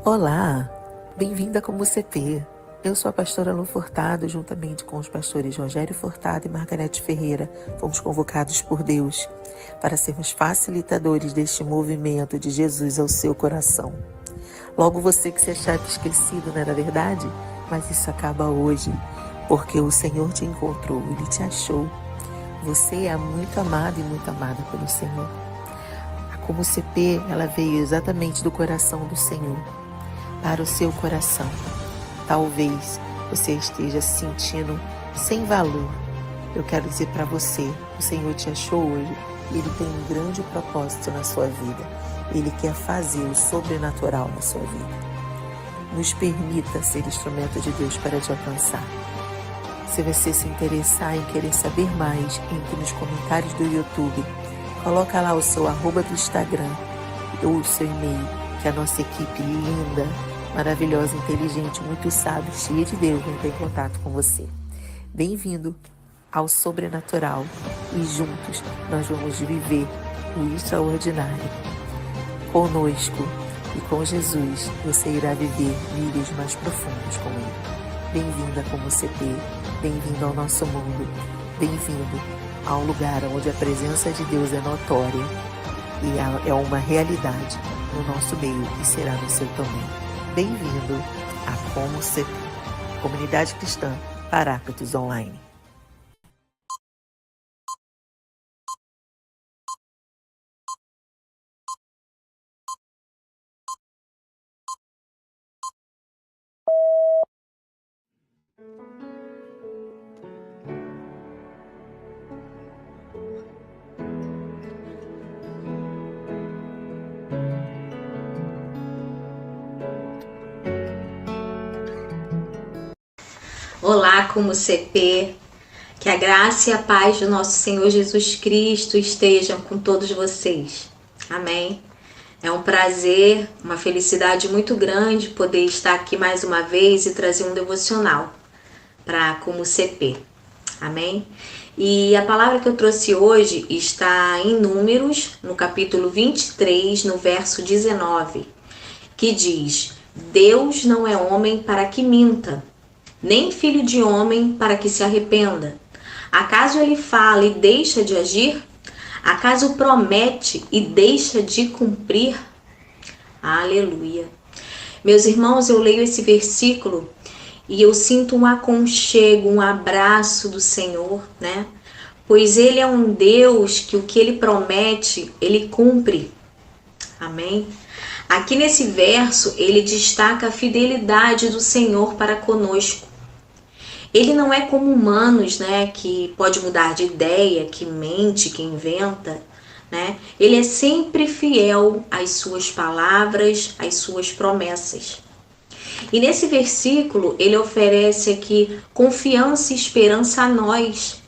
Olá, bem-vinda como CP. Eu sou a pastora Lu Furtado, juntamente com os pastores Rogério Furtado e Margarete Ferreira, fomos convocados por Deus para sermos facilitadores deste movimento de Jesus ao seu coração. Logo você que se achava esquecido, não era verdade? Mas isso acaba hoje, porque o Senhor te encontrou, Ele te achou. Você é muito amado e muito amada pelo Senhor. A Como CP, ela veio exatamente do coração do Senhor para o seu coração. Talvez você esteja se sentindo sem valor. Eu quero dizer para você, o Senhor te achou hoje e Ele tem um grande propósito na sua vida. Ele quer fazer o sobrenatural na sua vida. Nos permita ser instrumento de Deus para te alcançar. Se você se interessar em querer saber mais, entre nos comentários do YouTube. Coloca lá o seu @ do Instagram ou o seu e-mail, que a nossa equipe linda, maravilhosa, inteligente, muito sábia, cheia de Deus, vai entrar em contato com você. Bem-vindo ao Sobrenatural e juntos nós vamos viver o extraordinário. Conosco e com Jesus você irá viver níveis mais profundos com Ele. Bem-vinda como CP, bem-vindo ao nosso mundo, bem-vindo ao lugar onde a presença de Deus é notória e é uma realidade no nosso meio e será no seu também. Bem-vindo a Como CP, Comunidade Cristã Paráclitos Online. Olá, como CP, que a graça e a paz do nosso Senhor Jesus Cristo estejam com todos vocês. Amém. É um prazer, uma felicidade muito grande poder estar aqui mais uma vez e trazer um devocional para como CP. Amém. E a palavra que eu trouxe hoje está em Números, no capítulo 23, no verso 19, que diz: Deus não é homem para que minta, nem filho de homem para que se arrependa. Acaso ele fala e deixa de agir? Acaso promete e deixa de cumprir? Aleluia. Meus irmãos, eu leio esse versículo e eu sinto um aconchego, um abraço do Senhor, né? Pois Ele é um Deus que o que Ele promete, Ele cumpre. Amém? Aqui nesse verso, ele destaca a fidelidade do Senhor para conosco. Ele não é como humanos, né, que pode mudar de ideia, que mente, que inventa, né? Ele é sempre fiel às suas palavras, às suas promessas. E nesse versículo, ele oferece aqui confiança e esperança a nós,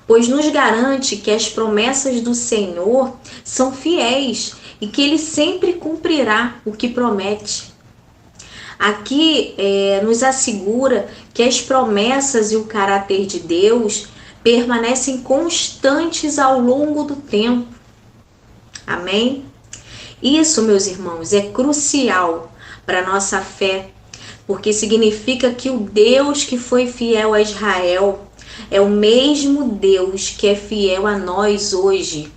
pois nos garante que as promessas do Senhor são fiéis e que Ele sempre cumprirá o que promete. Aqui nos assegura que as promessas e o caráter de Deus permanecem constantes ao longo do tempo. Amém? Isso, meus irmãos, é crucial para a nossa fé, porque significa que o Deus que foi fiel a Israel é o mesmo Deus que é fiel a nós hoje.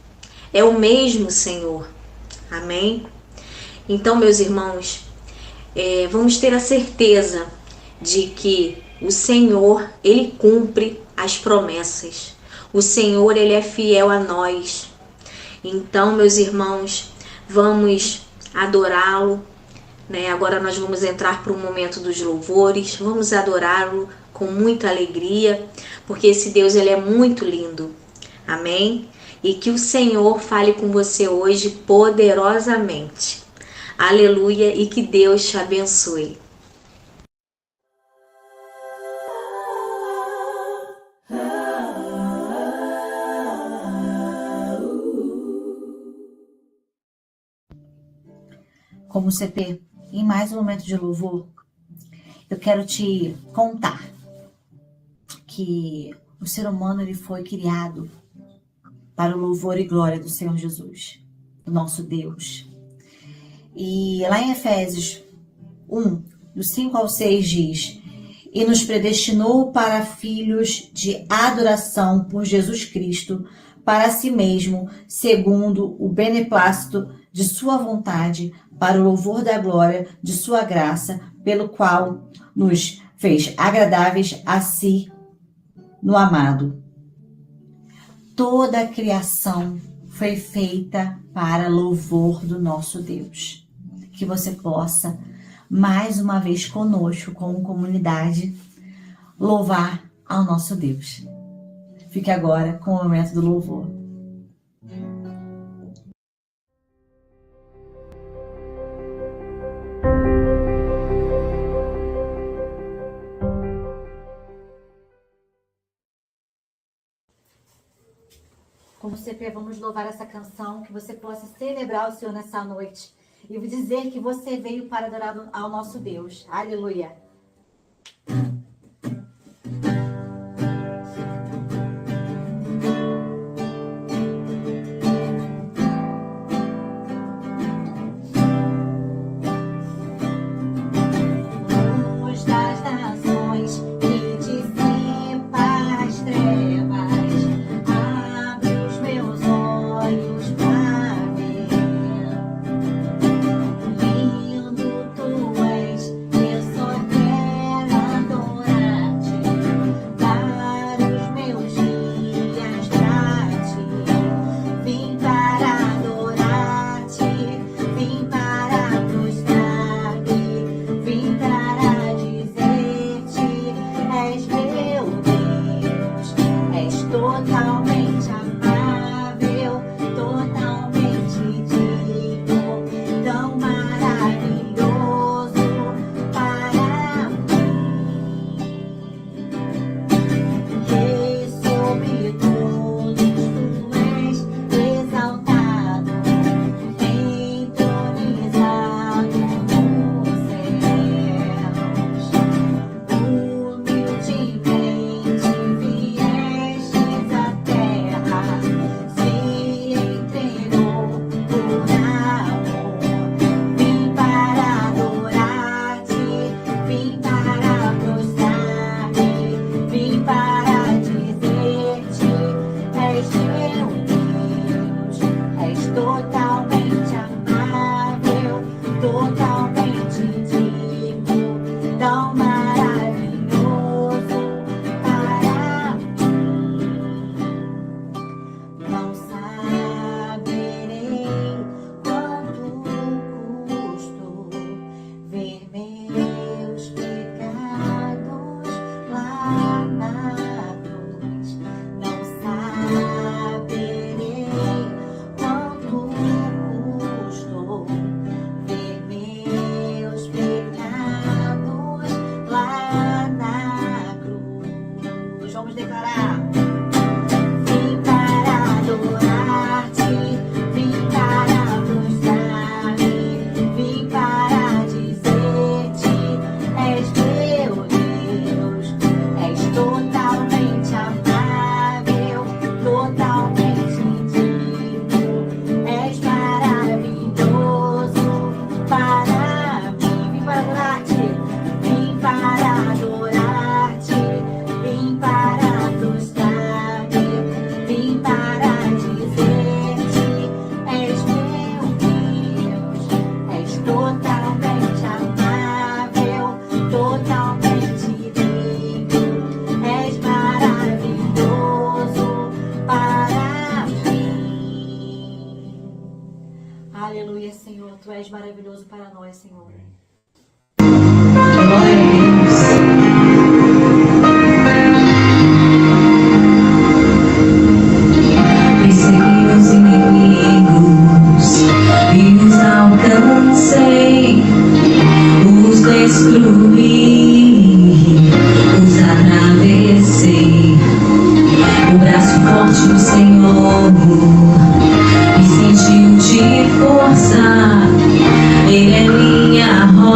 É o mesmo Senhor. Amém? Então, meus irmãos, vamos ter a certeza de que o Senhor, Ele cumpre as promessas. O Senhor, Ele é fiel a nós. Então, meus irmãos, vamos adorá-lo, né? Agora nós vamos entrar para o momento dos louvores. Vamos adorá-lo com muita alegria, porque esse Deus, Ele é muito lindo. Amém? E que o Senhor fale com você hoje poderosamente. Aleluia, e que Deus te abençoe. Como CP, em mais um momento de louvor, eu quero te contar que o ser humano ele foi criado para o louvor e glória do Senhor Jesus, do nosso Deus. E lá em Efésios 1, do 5 ao 6 diz: e nos predestinou para filhos de adoração por Jesus Cristo, para si mesmo, segundo o beneplácito de sua vontade, para o louvor da glória de sua graça, pelo qual nos fez agradáveis a si no amado. Toda a criação foi feita para louvor do nosso Deus. Que você possa, mais uma vez conosco, como comunidade, louvar ao nosso Deus. Fique agora com o momento do louvor. Como sempre, vamos louvar essa canção, que você possa celebrar o Senhor nessa noite e dizer que você veio para adorar ao nosso Deus. Aleluia! Aleluia, Senhor. Tu és maravilhoso para nós, Senhor. Persegui os inimigos e os alcancei, os destruí, os atravessei. O braço forte do Senhor me cingiu de força, Ele é minha rocha.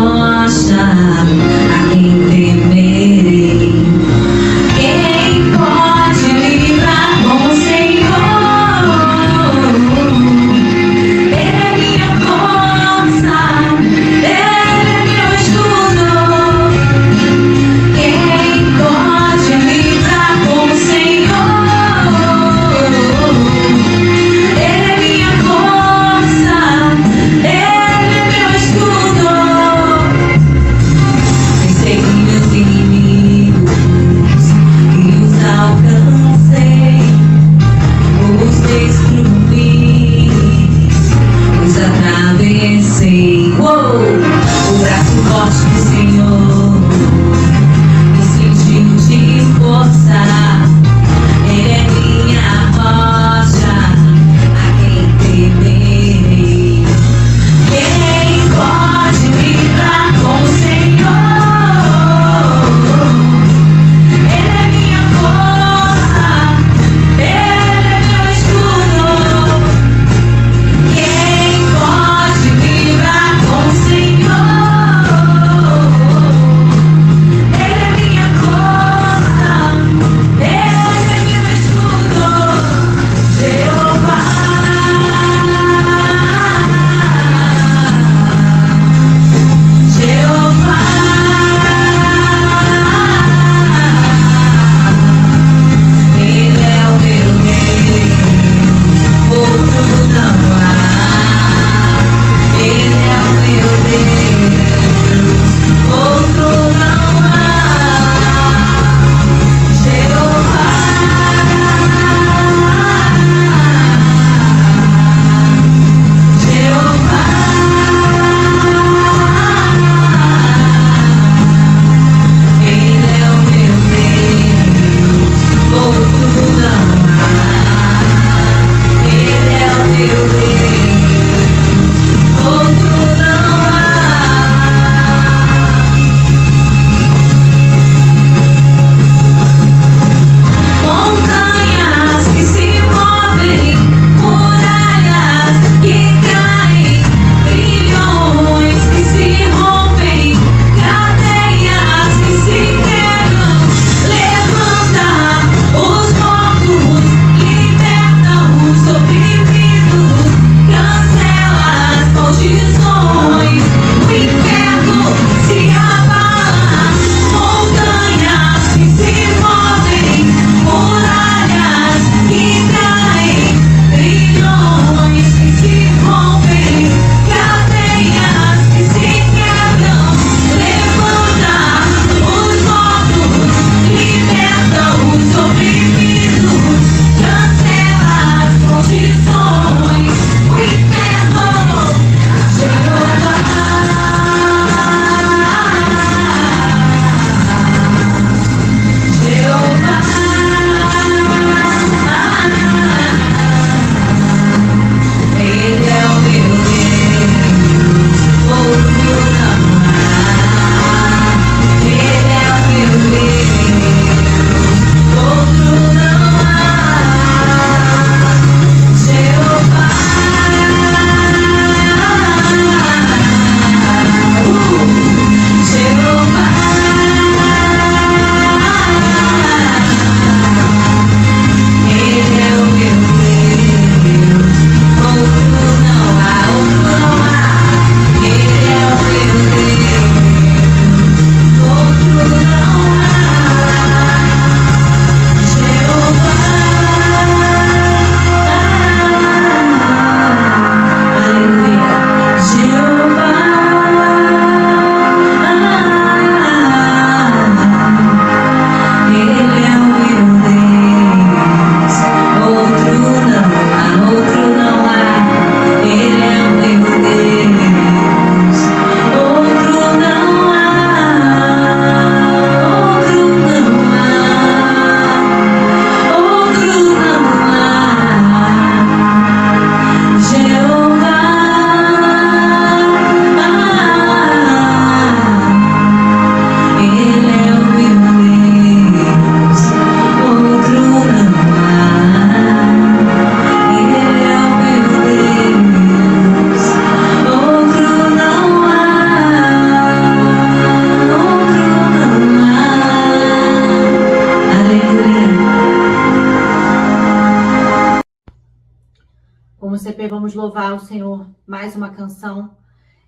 bem, vamos louvar o Senhor mais uma canção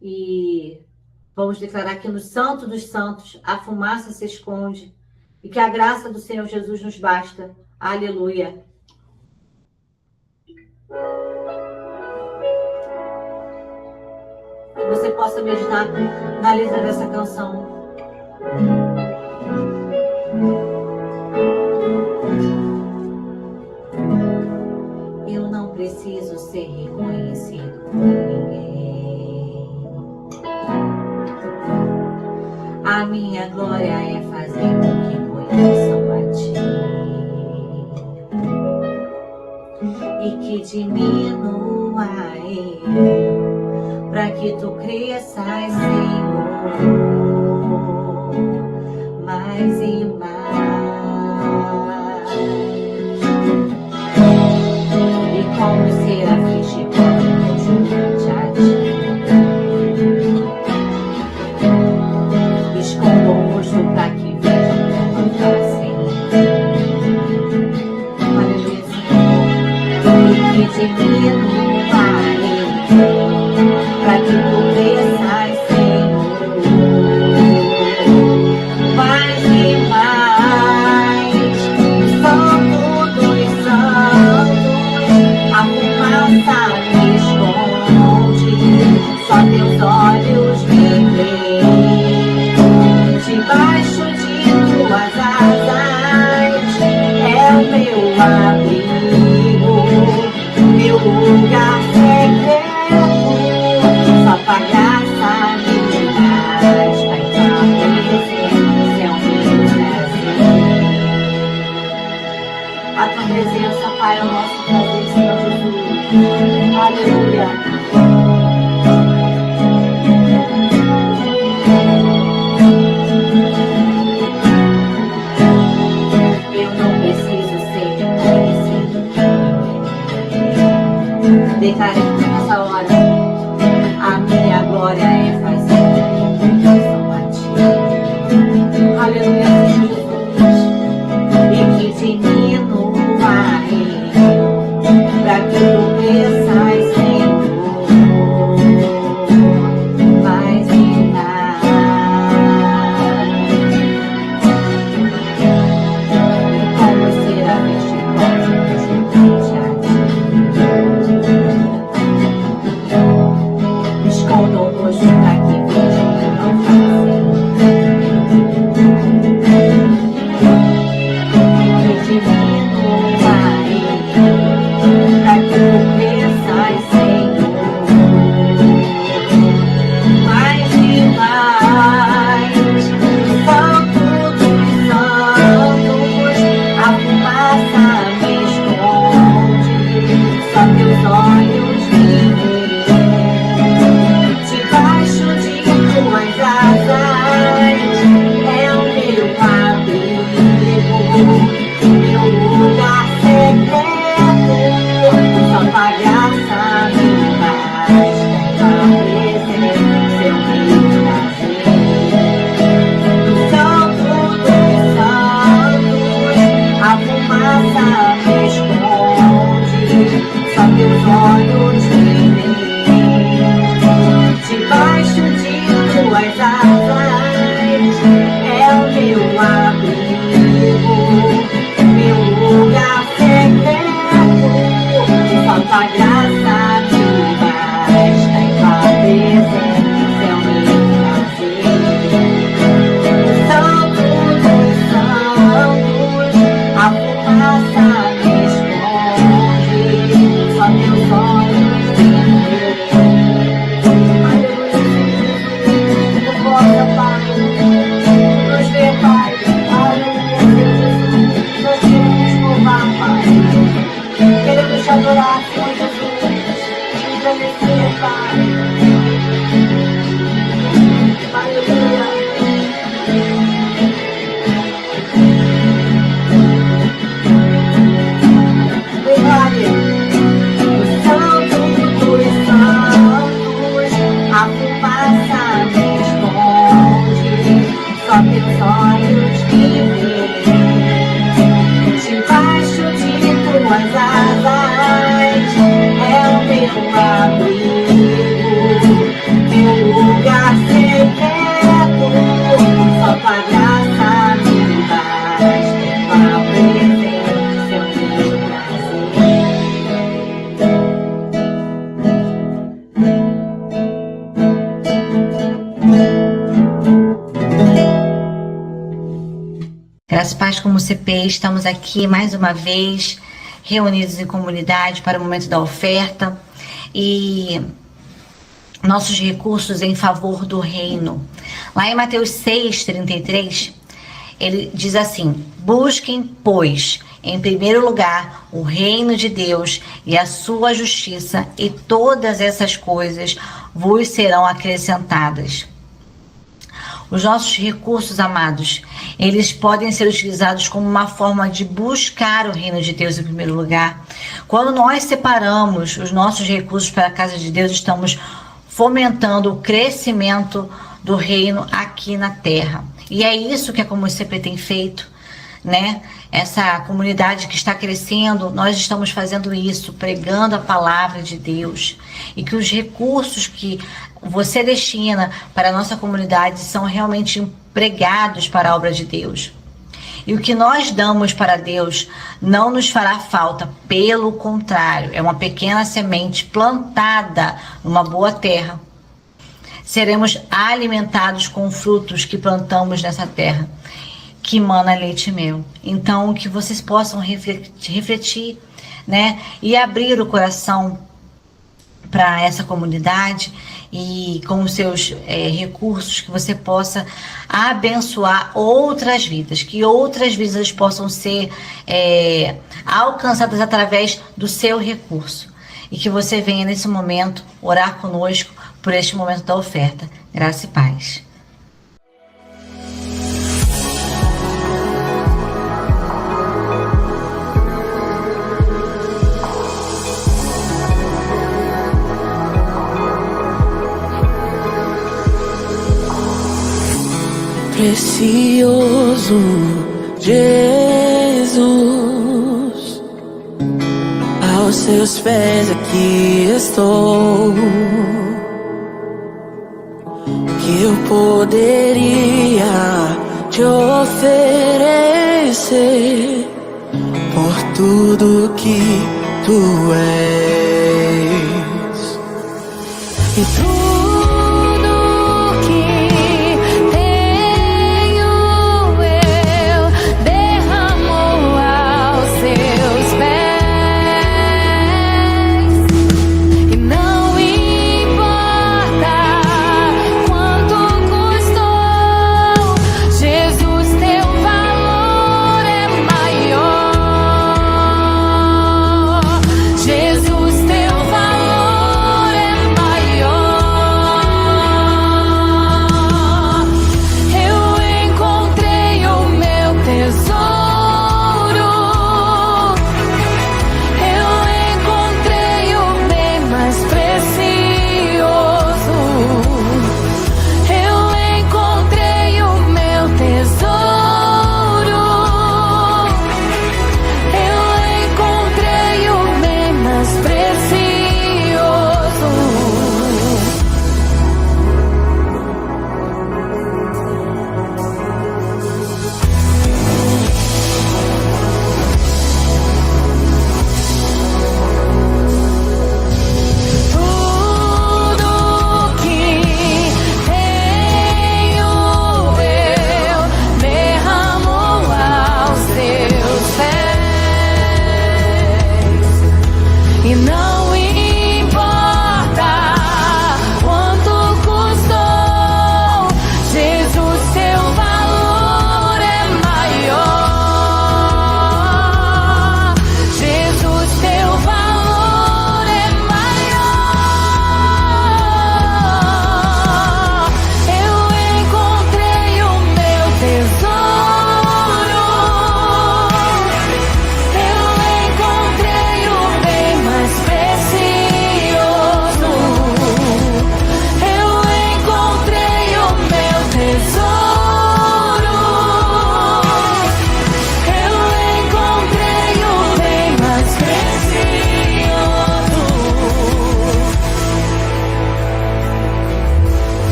e vamos declarar que no Santo dos Santos a fumaça se esconde e que a graça do Senhor Jesus nos basta. Aleluia. Que você possa meditar na letra dessa canção. Eu não preciso ser reconhecido por ninguém. A minha glória é fazer com que conheçam a ti e que diminua eu, para que tu cresças, Senhor, mais e mais. E como os serafins te cantam junto a ti, escondo o rosto para que vejam tua face. Aleluia, Senhor. E que diminua eu, para que tu cresças, mais e mais. Santo dos santos, a fumaça me esconde, só teus olhos me veem. Debaixo de tuas asas é o meu abrigo, meu lugar secreto, só tua graça me basta. A tua presença, Pai, é o nosso prazer, Senhor Jesus. Aleluia. Eu não preciso ser reconhecido. Declaremos nessa hora: a minha glória é fazer conexão a ti. Aleluia, Senhor Jesus. E que diminua eu, para que tu cresças, Senhor, mais e mais. E como será vestir junto a ti, esconda o rosto para que vejam tua face. Para que tu cresças, Senhor, mais e mais. Santo dos santos, a fumaça me esconde, só teus olhos me veem. Debaixo de tuas asas é o meu abrigo, meu lugar secreto, só tua graça me basta. Tua presença é o meu prazer. No Santo dos santos, a fumaça me esconde, só teus olhos me veem. Debaixo de tuas asas é o meu abrigo, meu lugar secreto, só tua graça me basta. E tua presença é o meu prazer. Santo dos santos, a fumaça me esconde, só teus olhos me veem. Aleluia, Senhor. Tu possa, Pai, nos ver, Pai. Aleluia, Senhor Jesus. Nós queremos louvar, Pai. Queremos te adorar, Senhor Jesus. Te agradecer, Pai. Aleluia. Glória. O Santo dos santos, a fumaça me esconde, só teus olhos me veem. Debaixo de tuas asas é o meu um abrigo, um lugar secreto, só tua graça me basta, tua presença é o meu Graças a Paz como CP, estamos aqui mais uma vez reunidos em comunidade para o momento da oferta e nossos recursos em favor do reino. Lá em Mateus 6:33, ele diz assim: busquem, pois, em primeiro lugar o reino de Deus e a sua justiça, e todas essas coisas vos serão acrescentadas. Os nossos recursos, amados, eles podem ser utilizados como uma forma de buscar o reino de Deus em primeiro lugar. Quando nós separamos os nossos recursos para a casa de Deus, estamos fomentando o crescimento do reino aqui na terra. E é isso que a Comunicep tem feito, né? Essa comunidade que está crescendo, nós estamos fazendo isso, pregando a palavra de Deus. E que os recursos que você destina para a nossa comunidade são realmente empregados para a obra de Deus. E o que nós damos para Deus não nos fará falta, pelo contrário, é uma pequena semente plantada numa boa terra. Seremos alimentados com frutos que plantamos nessa terra, que mana leite e mel. Então, que vocês possam refletir, né, e abrir o coração para essa comunidade e com os seus recursos, que você possa abençoar outras vidas, que outras vidas possam ser alcançadas através do seu recurso. E que você venha nesse momento orar conosco por este momento da oferta. Graça e paz. Precioso Jesus, aos seus pés aqui estou. Que eu poderia te oferecer por tudo que tu és. E tu Jesus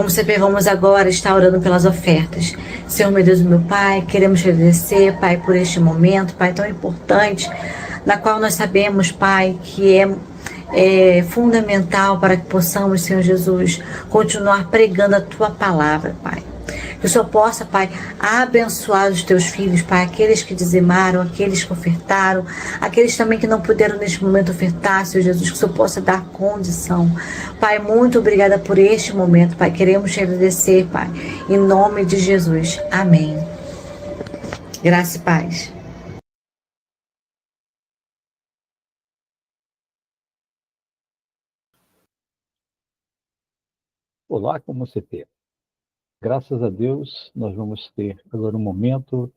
Como CP, vamos agora estar orando pelas ofertas. Senhor, meu Deus e meu Pai, queremos agradecer, Pai, por este momento, Pai, tão importante, na qual nós sabemos, Pai, que é fundamental para que possamos, Senhor Jesus, continuar pregando a Tua palavra, Pai. Que o Senhor possa, Pai, abençoar os Teus filhos, Pai, aqueles que dizimaram, aqueles que ofertaram, aqueles também que não puderam neste momento ofertar, Senhor Jesus, que o Senhor possa dar condição. Pai, muito obrigada por este momento, Pai, queremos te agradecer, Pai, em nome de Jesus. Amém. Graça e paz. Olá, como você tem? Graças a Deus, nós vamos ter agora um momento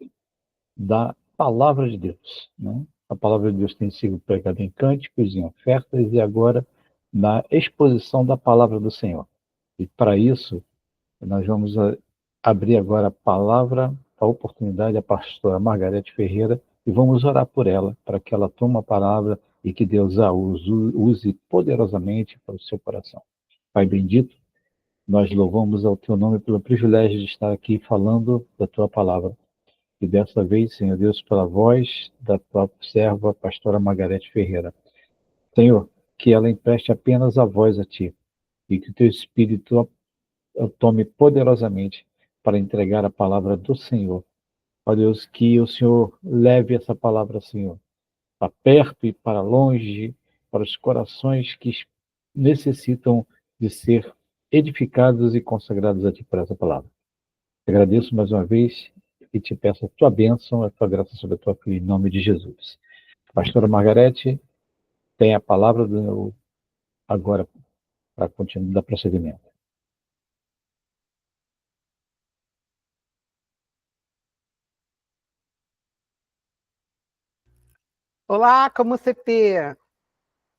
da Palavra de Deus, né? A Palavra de Deus tem sido pregada em cânticos, em ofertas e agora na exposição da Palavra do Senhor. E para isso, nós vamos abrir agora a palavra, a oportunidade à pastora Margarete Ferreira e vamos orar por ela, para que ela tome a palavra e que Deus a use poderosamente para o seu coração. Pai bendito, nós louvamos ao Teu nome pelo privilégio de estar aqui falando da Tua palavra. E dessa vez, Senhor Deus, pela voz da Tua serva, a pastora Margarete Ferreira. Senhor, que ela empreste apenas a voz a Ti e que o Teu Espírito a tome poderosamente para entregar a palavra do Senhor. Ó Deus, que o Senhor leve essa palavra, Senhor, para perto e para longe, para os corações que necessitam de ser edificados e consagrados a Ti por essa palavra. Te agradeço mais uma vez e te peço a Tua bênção, a Tua graça sobre a Tua filha, em nome de Jesus. Pastora Margarete, tem a palavra agora para continuar, dar prosseguimento. Olá, como CP?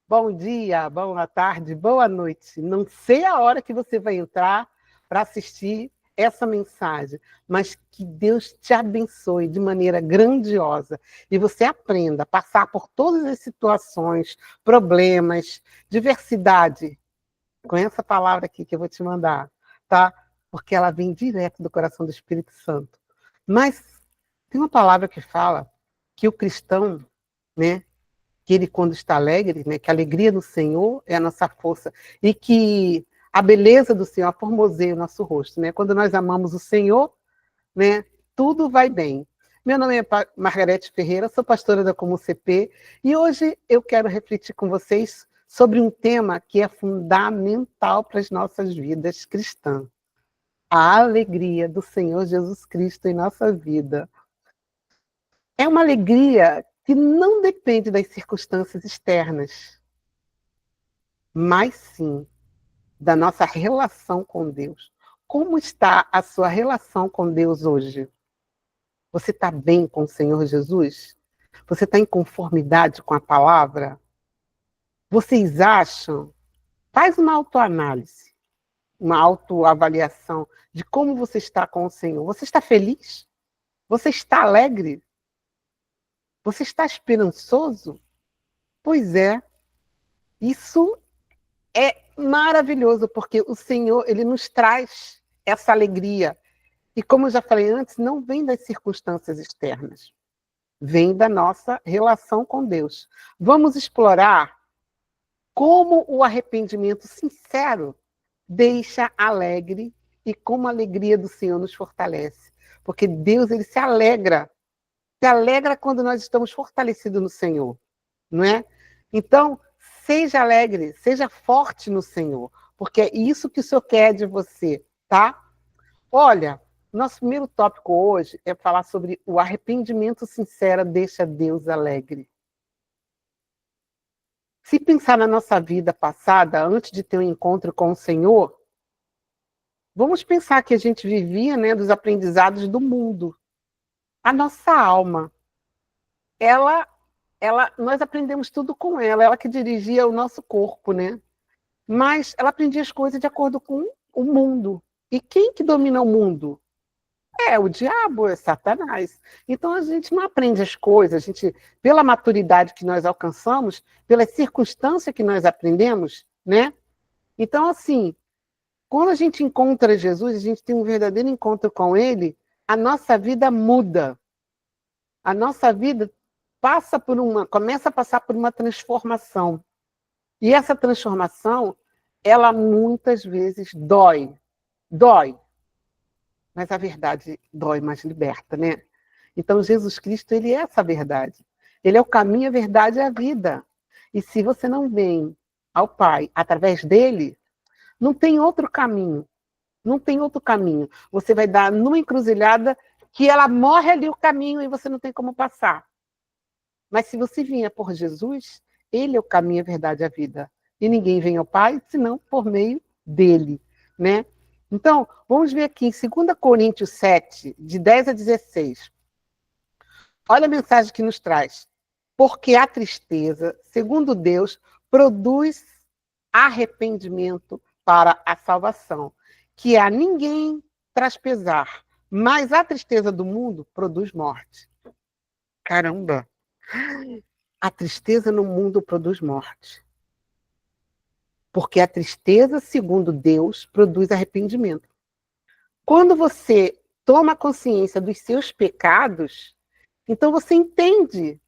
Bom dia, boa tarde, boa noite. Não sei a hora que você vai entrar para assistir essa mensagem, mas que Deus te abençoe de maneira grandiosa e você aprenda a passar por todas as situações, problemas, diversidade, com essa palavra aqui que eu vou te mandar, tá? Porque ela vem direto do coração do Espírito Santo. Mas tem uma palavra que fala que o cristão, né, que ele, quando está alegre, né, que a alegria do Senhor é a nossa força, e que a beleza do Senhor formoseia o nosso rosto, né? Quando nós amamos o Senhor, né, tudo vai bem. Meu nome é Margarete Ferreira, sou pastora da Como CP, e hoje eu quero refletir com vocês sobre um tema que é fundamental para as nossas vidas cristãs. A alegria do Senhor Jesus Cristo em nossa vida. É uma alegria que não depende das circunstâncias externas, mas sim da nossa relação com Deus. Como está a sua relação com Deus hoje? Você está bem com o Senhor Jesus? Você está em conformidade com a palavra? Vocês acham? Faz uma autoanálise, uma autoavaliação de como você está com o Senhor. Você está feliz? Você está alegre? Você está esperançoso? Pois é, isso é maravilhoso, porque o Senhor, Ele nos traz essa alegria. E como eu já falei antes, não vem das circunstâncias externas, vem da nossa relação com Deus. Vamos explorar como o arrependimento sincero deixa alegre e como a alegria do Senhor nos fortalece. Porque Deus, Ele se alegra quando nós estamos fortalecidos no Senhor, não é? Então, seja alegre, seja forte no Senhor, porque é isso que o Senhor quer de você, tá? Olha, nosso primeiro tópico hoje é falar sobre o arrependimento sincero deixa Deus alegre. Se pensar na nossa vida passada, antes de ter um encontro com o Senhor, vamos pensar que a gente vivia, né, dos aprendizados do mundo. A nossa alma, nós aprendemos tudo com ela que dirigia o nosso corpo, né? Mas ela aprendia as coisas de acordo com o mundo. E quem que domina o mundo? É o diabo, é Satanás. Então a gente não aprende as coisas, a gente, pela maturidade que nós alcançamos, pelas circunstâncias que nós aprendemos, né? Então, assim, Quando a gente encontra Jesus, a gente tem um verdadeiro encontro com Ele, a nossa vida muda. A nossa vida começa a passar por uma transformação. E essa transformação, ela muitas vezes dói. Dói. Mas a verdade dói, mas liberta, né? Então, Jesus Cristo, ele é essa verdade. Ele é o caminho, a verdade e a vida. E se você não vem ao Pai através dele, não tem outro caminho. Não tem outro caminho. Você vai dar numa encruzilhada que ela morre ali o caminho e você não tem como passar. Mas se você vier por Jesus, ele é o caminho, a verdade e a vida. E ninguém vem ao Pai senão por meio dele, né? Então, vamos ver aqui em 2 Coríntios 7, de 10 a 16. Olha a mensagem que nos traz. Porque a tristeza, segundo Deus, produz arrependimento para a salvação, que a ninguém traz pesar, mas a tristeza do mundo produz morte. Caramba! A tristeza no mundo produz morte. Porque a tristeza, segundo Deus, produz arrependimento. Quando você toma consciência dos seus pecados, então você entende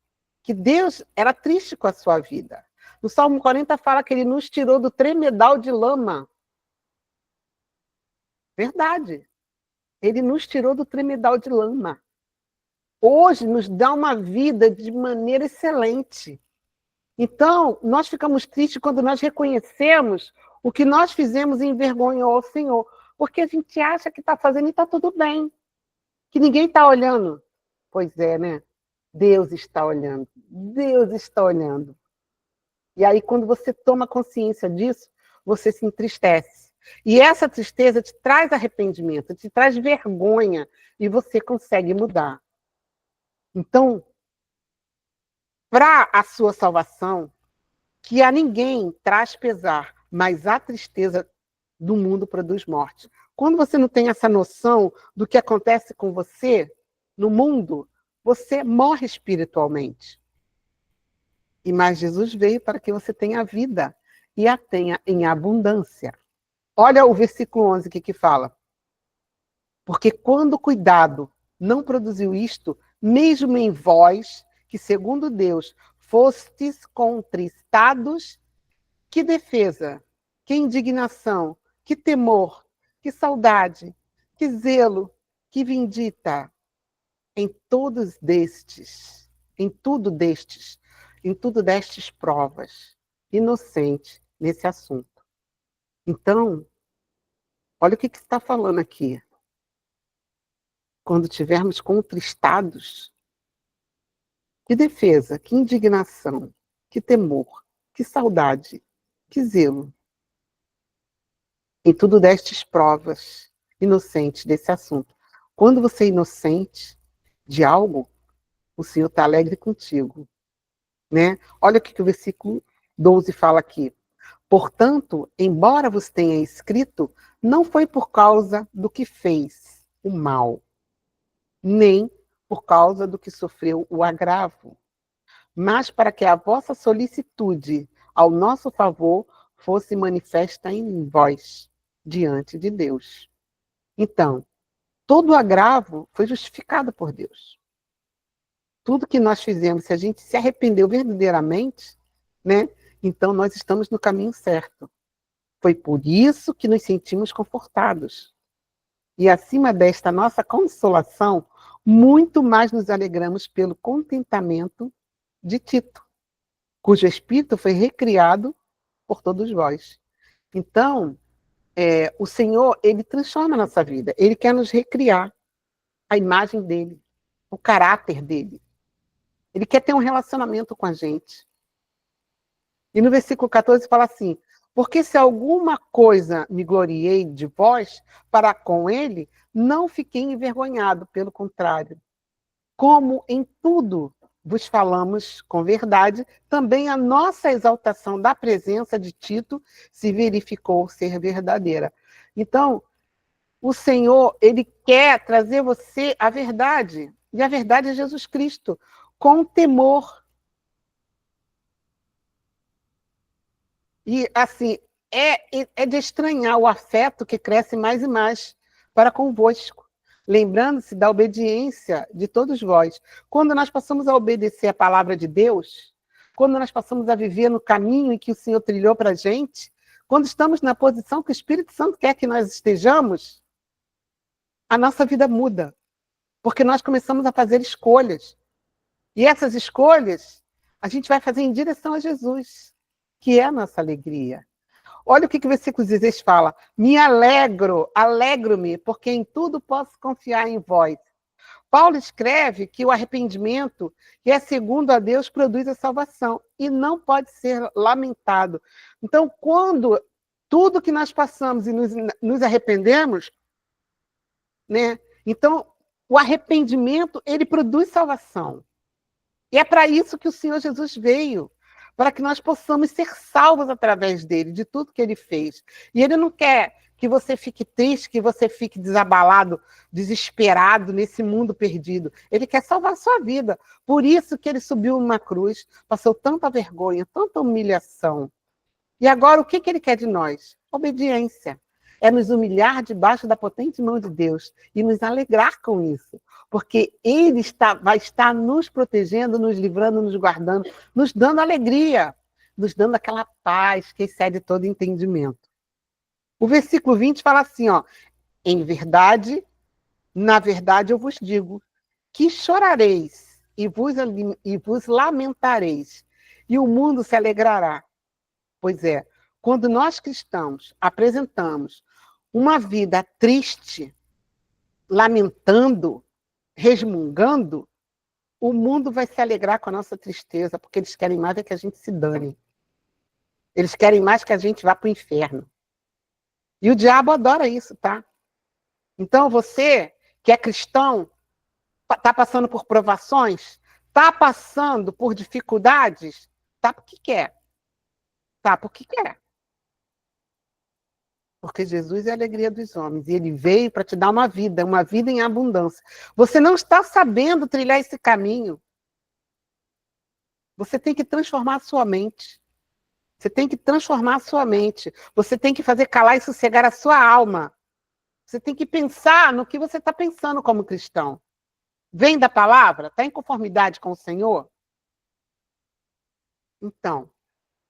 que Deus era triste com a sua vida. No Salmo 40 fala que ele nos tirou do tremedal de lama. Verdade. Ele nos tirou do tremedal de lama. Hoje nos dá uma vida de maneira excelente. Então, nós ficamos tristes quando nós reconhecemos o que nós fizemos e envergonhou ao Senhor. Porque a gente acha que está fazendo e está tudo bem. Que ninguém está olhando. Pois é, né? Deus está olhando. Deus está olhando. E aí, quando você toma consciência disso, você se entristece. E essa tristeza te traz arrependimento, te traz vergonha, e você consegue mudar. Então, para a sua salvação, que a ninguém traz pesar, mas a tristeza do mundo produz morte. Quando você não tem essa noção do que acontece com você no mundo, você morre espiritualmente. E mais Jesus veio para que você tenha vida e a tenha em abundância. Olha o versículo 11 que fala. Porque quando o cuidado não produziu isto, mesmo em vós, que segundo Deus fostes contristados, que defesa, que indignação, que temor, que saudade, que zelo, que vindita, em todos destes, em tudo destes provas, inocente nesse assunto. Então, olha o que está falando aqui. Quando tivermos contristados, que defesa, que indignação, que temor, que saudade, que zelo. Em tudo destes provas, inocente desse assunto. Quando você é inocente de algo, o Senhor está alegre contigo. Né? Olha o que o versículo 12 fala aqui. Portanto, embora vos tenha escrito, não foi por causa do que fez o mal, nem por causa do que sofreu o agravo, mas para que a vossa solicitude ao nosso favor fosse manifesta em vós, diante de Deus. Então, todo o agravo foi justificado por Deus. Tudo que nós fizemos, se a gente se arrependeu verdadeiramente, né? Então nós estamos no caminho certo. Foi por isso que nos sentimos confortados. E acima desta nossa consolação, muito mais nos alegramos pelo contentamento de Tito, cujo espírito foi recriado por todos vós. Então, o Senhor, ele transforma a nossa vida. Ele quer nos recriar a imagem dele, o caráter dele. Ele quer ter um relacionamento com a gente. E no versículo 14 fala assim, porque se alguma coisa me gloriei de vós, para com ele, não fiquei envergonhado, pelo contrário. Como em tudo vos falamos com verdade, também a nossa exaltação da presença de Tito se verificou ser verdadeira. Então, o Senhor, ele quer trazer você a verdade, e a verdade é Jesus Cristo, com temor. E, assim, é de estranhar o afeto que cresce mais e mais para convosco, lembrando-se da obediência de todos vós. Quando nós passamos a obedecer a palavra de Deus, quando nós passamos a viver no caminho em que o Senhor trilhou para a gente, quando estamos na posição que o Espírito Santo quer que nós estejamos, a nossa vida muda, porque nós começamos a fazer escolhas. E essas escolhas a gente vai fazer em direção a Jesus, que é a nossa alegria. Olha o que o versículo 16 fala. Me alegro-me, porque em tudo posso confiar em vós. Paulo escreve que o arrependimento, que é segundo a Deus, produz a salvação e não pode ser lamentado. Então, quando tudo que nós passamos e nos arrependemos, né? Então, o arrependimento, ele produz salvação. E é para isso que o Senhor Jesus veio, para que nós possamos ser salvos através dele, de tudo que ele fez. E ele não quer que você fique triste, que você fique desabalado, desesperado nesse mundo perdido. Ele quer salvar a sua vida. Por isso que ele subiu numa cruz, passou tanta vergonha, tanta humilhação. E agora, o que ele quer de nós? Obediência. É nos humilhar debaixo da potente mão de Deus e nos alegrar com isso. Porque Ele vai estar nos protegendo, nos livrando, nos guardando, nos dando alegria, nos dando aquela paz que excede todo entendimento. O versículo 20 fala assim, ó, em verdade, na verdade eu vos digo, que chorareis e vos lamentareis, e o mundo se alegrará. Pois é, quando nós cristãos apresentamos uma vida triste, lamentando, resmungando, o mundo vai se alegrar com a nossa tristeza, porque eles querem mais é que a gente se dane. Eles querem mais que a gente vá para o inferno. E o diabo adora isso, tá? Então você, que é cristão, está passando por provações, está passando por dificuldades, tá porque quer. Tá porque quer. Porque Jesus é a alegria dos homens. E ele veio para te dar uma vida em abundância. Você não está sabendo trilhar esse caminho. Você tem que transformar a sua mente. Você tem que transformar a sua mente. Você tem que fazer calar e sossegar a sua alma. Você tem que pensar no que você está pensando como cristão. Vem da palavra? Está em conformidade com o Senhor? Então,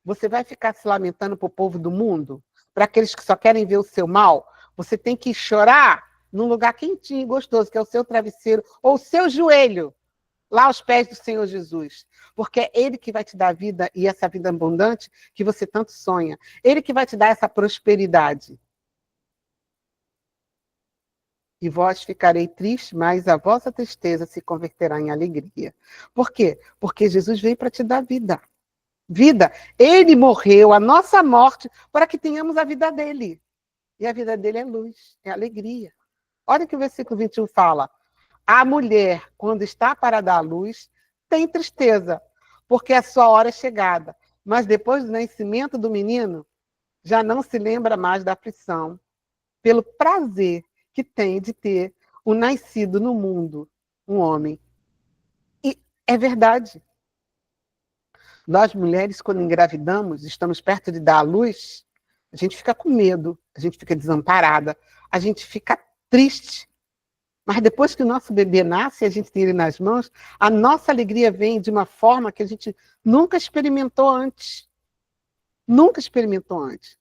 você vai ficar se lamentando para o povo do mundo? Para aqueles que só querem ver o seu mal? Você tem que chorar num lugar quentinho e gostoso, que é o seu travesseiro ou o seu joelho, lá aos pés do Senhor Jesus. Porque é Ele que vai te dar a vida e essa vida abundante que você tanto sonha. Ele que vai te dar essa prosperidade. E vós ficarei triste, mas a vossa tristeza se converterá em alegria. Por quê? Porque Jesus veio para te dar vida. Vida. Ele morreu a nossa morte para que tenhamos a vida dele. E a vida dele é luz, é alegria. Olha o que o versículo 21 fala. A mulher, quando está para dar à luz, tem tristeza, porque a sua hora é chegada. Mas depois do nascimento do menino, já não se lembra mais da aflição, pelo prazer que tem de ter o nascido no mundo, um homem. E é verdade. Nós, mulheres, quando engravidamos, estamos perto de dar à luz, a gente fica com medo, a gente fica desamparada, a gente fica triste. Mas depois que o nosso bebê nasce e a gente tem ele nas mãos, a nossa alegria vem de uma forma que a gente nunca experimentou antes. Nunca experimentou antes.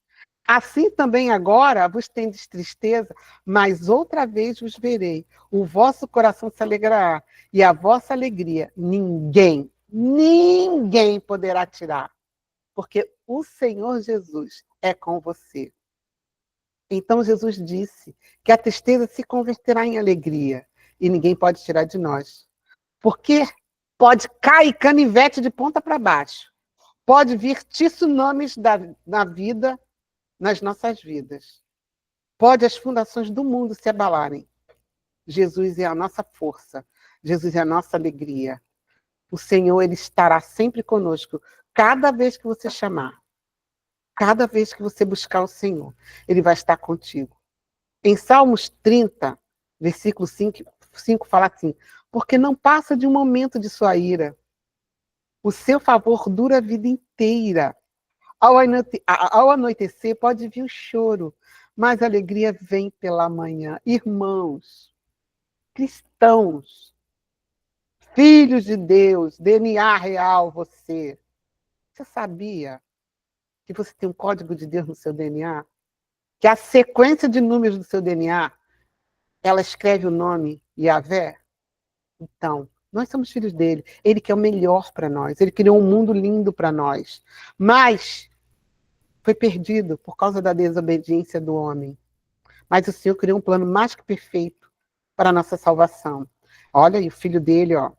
Assim também agora vos tendes tristeza, mas outra vez vos verei. O vosso coração se alegrará, e a vossa alegria ninguém poderá tirar, porque o Senhor Jesus é com você. Então Jesus disse que a tristeza se converterá em alegria e ninguém pode tirar de nós. Porque pode cair canivete de ponta para baixo, pode vir tsunamis na vida, nas nossas vidas. Pode as fundações do mundo se abalarem. Jesus é a nossa força, Jesus é a nossa alegria. O Senhor, Ele estará sempre conosco, cada vez que você chamar. Cada vez que você buscar o Senhor, Ele vai estar contigo. Em Salmos 30, versículo 5 fala assim, porque não passa de um momento de sua ira. O seu favor dura a vida inteira. Ao anoitecer pode vir o choro, mas a alegria vem pela manhã. Irmãos, cristãos, filhos de Deus, DNA real você. Você sabia que você tem um código de Deus no seu DNA? Que a sequência de números do seu DNA, ela escreve o nome Yahvé? Então, nós somos filhos dele. Ele quer o melhor para nós. Ele criou um mundo lindo para nós. Mas foi perdido por causa da desobediência do homem. Mas o Senhor criou um plano mais que perfeito para a nossa salvação. Olha aí, o filho dele, ó.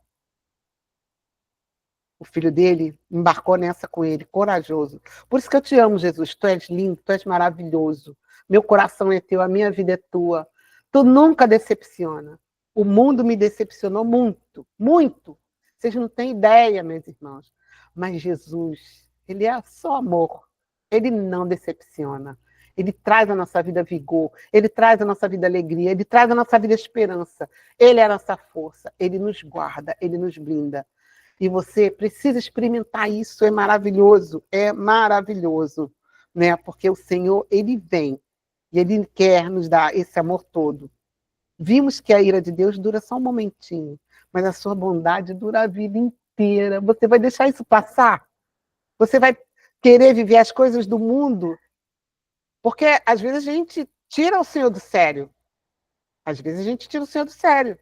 O filho dele embarcou nessa com ele, corajoso. Por isso que eu te amo, Jesus. Tu és lindo, tu és maravilhoso. Meu coração é teu, a minha vida é tua. Tu nunca decepciona. O mundo me decepcionou muito, muito. Vocês não têm ideia, meus irmãos. Mas Jesus, ele é só amor. Ele não decepciona. Ele traz à nossa vida vigor. Ele traz à nossa vida alegria. Ele traz à nossa vida esperança. Ele é a nossa força. Ele nos guarda. Ele nos blinda. E você precisa experimentar isso. É maravilhoso. É maravilhoso. Né? Porque o Senhor, ele vem. E ele quer nos dar esse amor todo. Vimos que a ira de Deus dura só um momentinho, mas a sua bondade dura a vida inteira. Você vai deixar isso passar? Você vai querer viver as coisas do mundo? Porque às vezes a gente tira o Senhor do sério. Às vezes a gente tira o Senhor do sério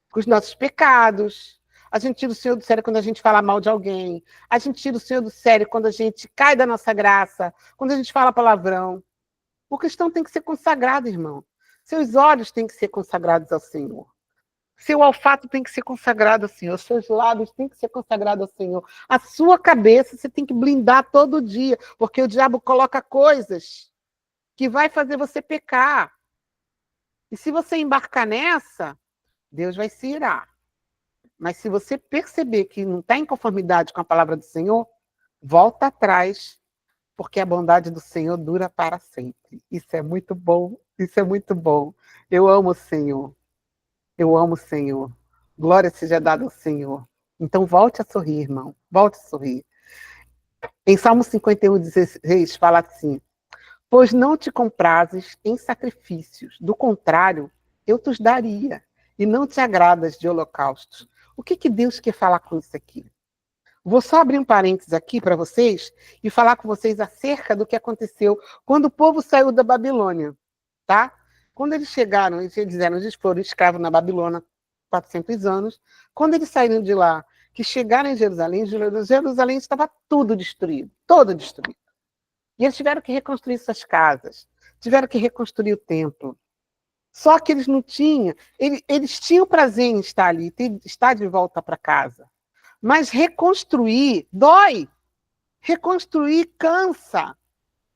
com os nossos pecados. A gente tira o Senhor do sério quando a gente fala mal de alguém. A gente tira o Senhor do sério quando a gente cai da nossa graça, quando a gente fala palavrão. O cristão tem que ser consagrado, irmão. Seus olhos têm que ser consagrados ao Senhor. Seu olfato tem que ser consagrado ao Senhor. Seus lábios têm que ser consagrados ao Senhor. A sua cabeça você tem que blindar todo dia, porque o diabo coloca coisas que vai fazer você pecar. E se você embarcar nessa, Deus vai se irar. Mas se você perceber que não está em conformidade com a palavra do Senhor, volta atrás, porque a bondade do Senhor dura para sempre. Isso é muito bom. Isso é muito bom. Eu amo o Senhor. Eu amo o Senhor. Glória seja dada ao Senhor. Então volte a sorrir, irmão. Volte a sorrir. Em Salmo 51:16 fala assim: pois não te comprases em sacrifícios, do contrário, eu te os daria, e não te agradas de holocaustos. O que Deus quer falar com isso aqui? Vou só abrir um parênteses aqui para vocês e falar com vocês acerca do que aconteceu quando o povo saiu da Babilônia. Tá? Quando eles chegaram, eles foram escravos na Babilônia 400 anos. Quando eles saíram de lá, que chegaram em Jerusalém estava tudo destruído, todo destruído. E eles tiveram que reconstruir suas casas, tiveram que reconstruir o templo. Só que eles não tinham, eles tinham prazer em estar ali, estar de volta para casa. Mas reconstruir dói, reconstruir cansa,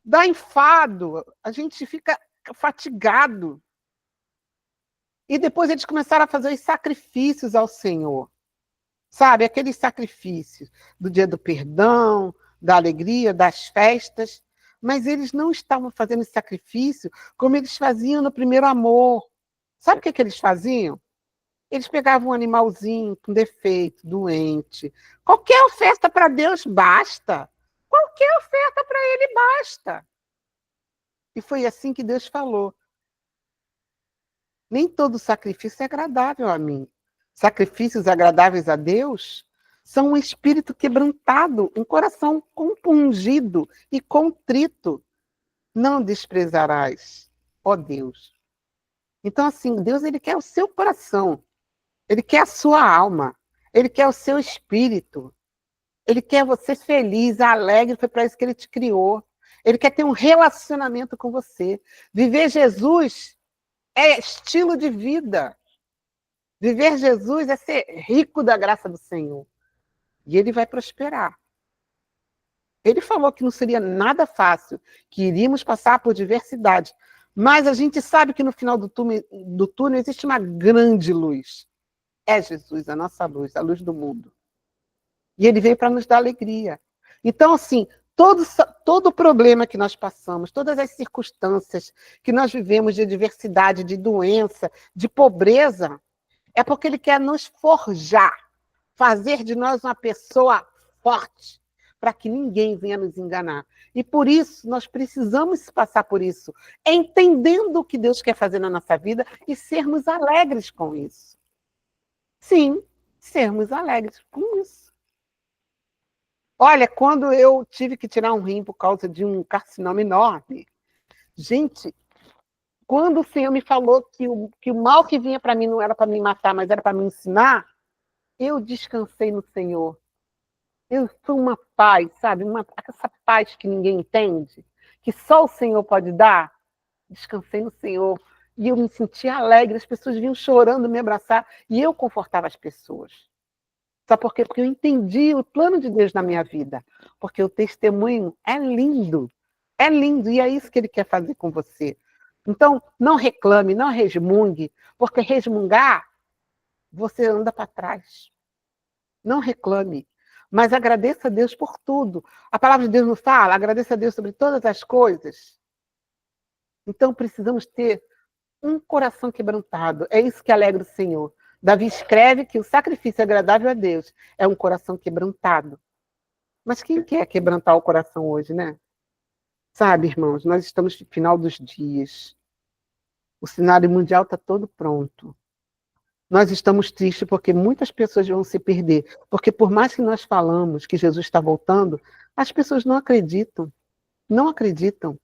dá enfado, a gente fica fatigado. E depois eles começaram a fazer os sacrifícios ao Senhor. Sabe, aqueles sacrifícios do dia do perdão, da alegria, das festas. Mas eles não estavam fazendo esse sacrifício como eles faziam no primeiro amor. Sabe o que eles faziam? Eles pegavam um animalzinho com defeito, doente. Qualquer oferta para Deus basta. Qualquer oferta para ele basta. E foi assim que Deus falou. Nem todo sacrifício é agradável a mim. Sacrifícios agradáveis a Deus são um espírito quebrantado, um coração compungido e contrito. Não desprezarás, ó Deus. Então, assim, Deus, ele quer o seu coração. Ele quer a sua alma. Ele quer o seu espírito. Ele quer você feliz, alegre. Foi para isso que ele te criou. Ele quer ter um relacionamento com você. Viver Jesus é estilo de vida. Viver Jesus é ser rico da graça do Senhor. E ele vai prosperar. Ele falou que não seria nada fácil, que iríamos passar por diversidade. Mas a gente sabe que no final do túnel existe uma grande luz. É Jesus, a nossa luz, a luz do mundo. E ele veio para nos dar alegria. Então, assim, todo problema que nós passamos, todas as circunstâncias que nós vivemos de adversidade, de doença, de pobreza, é porque ele quer nos forjar, fazer de nós uma pessoa forte, para que ninguém venha nos enganar. E por isso, nós precisamos passar por isso, entendendo o que Deus quer fazer na nossa vida e sermos alegres com isso. Sim, sermos alegres com isso. Olha, quando eu tive que tirar um rim por causa de um carcinoma enorme, gente, quando o Senhor me falou que o mal que vinha para mim não era para me matar, mas era para me ensinar, eu descansei no Senhor. Eu fui uma paz, sabe? Essa paz que ninguém entende, que só o Senhor pode dar. Descansei no Senhor. E eu me sentia alegre, as pessoas vinham chorando me abraçar, e eu confortava as pessoas. Sabe por quê? Porque eu entendi o plano de Deus na minha vida. Porque o testemunho é lindo, e é isso que Ele quer fazer com você. Então, não reclame, não resmungue, porque resmungar, você anda para trás. Não reclame, mas agradeça a Deus por tudo. A palavra de Deus nos fala, agradeça a Deus sobre todas as coisas. Então, precisamos ter um coração quebrantado. É isso que alegra o Senhor. Davi escreve que o sacrifício agradável a Deus é um coração quebrantado. Mas quem quer quebrantar o coração hoje, né? Sabe, irmãos, nós estamos no final dos dias. O cenário mundial está todo pronto. Nós estamos tristes porque muitas pessoas vão se perder. Porque por mais que nós falamos que Jesus está voltando, as pessoas não acreditam. Não acreditam.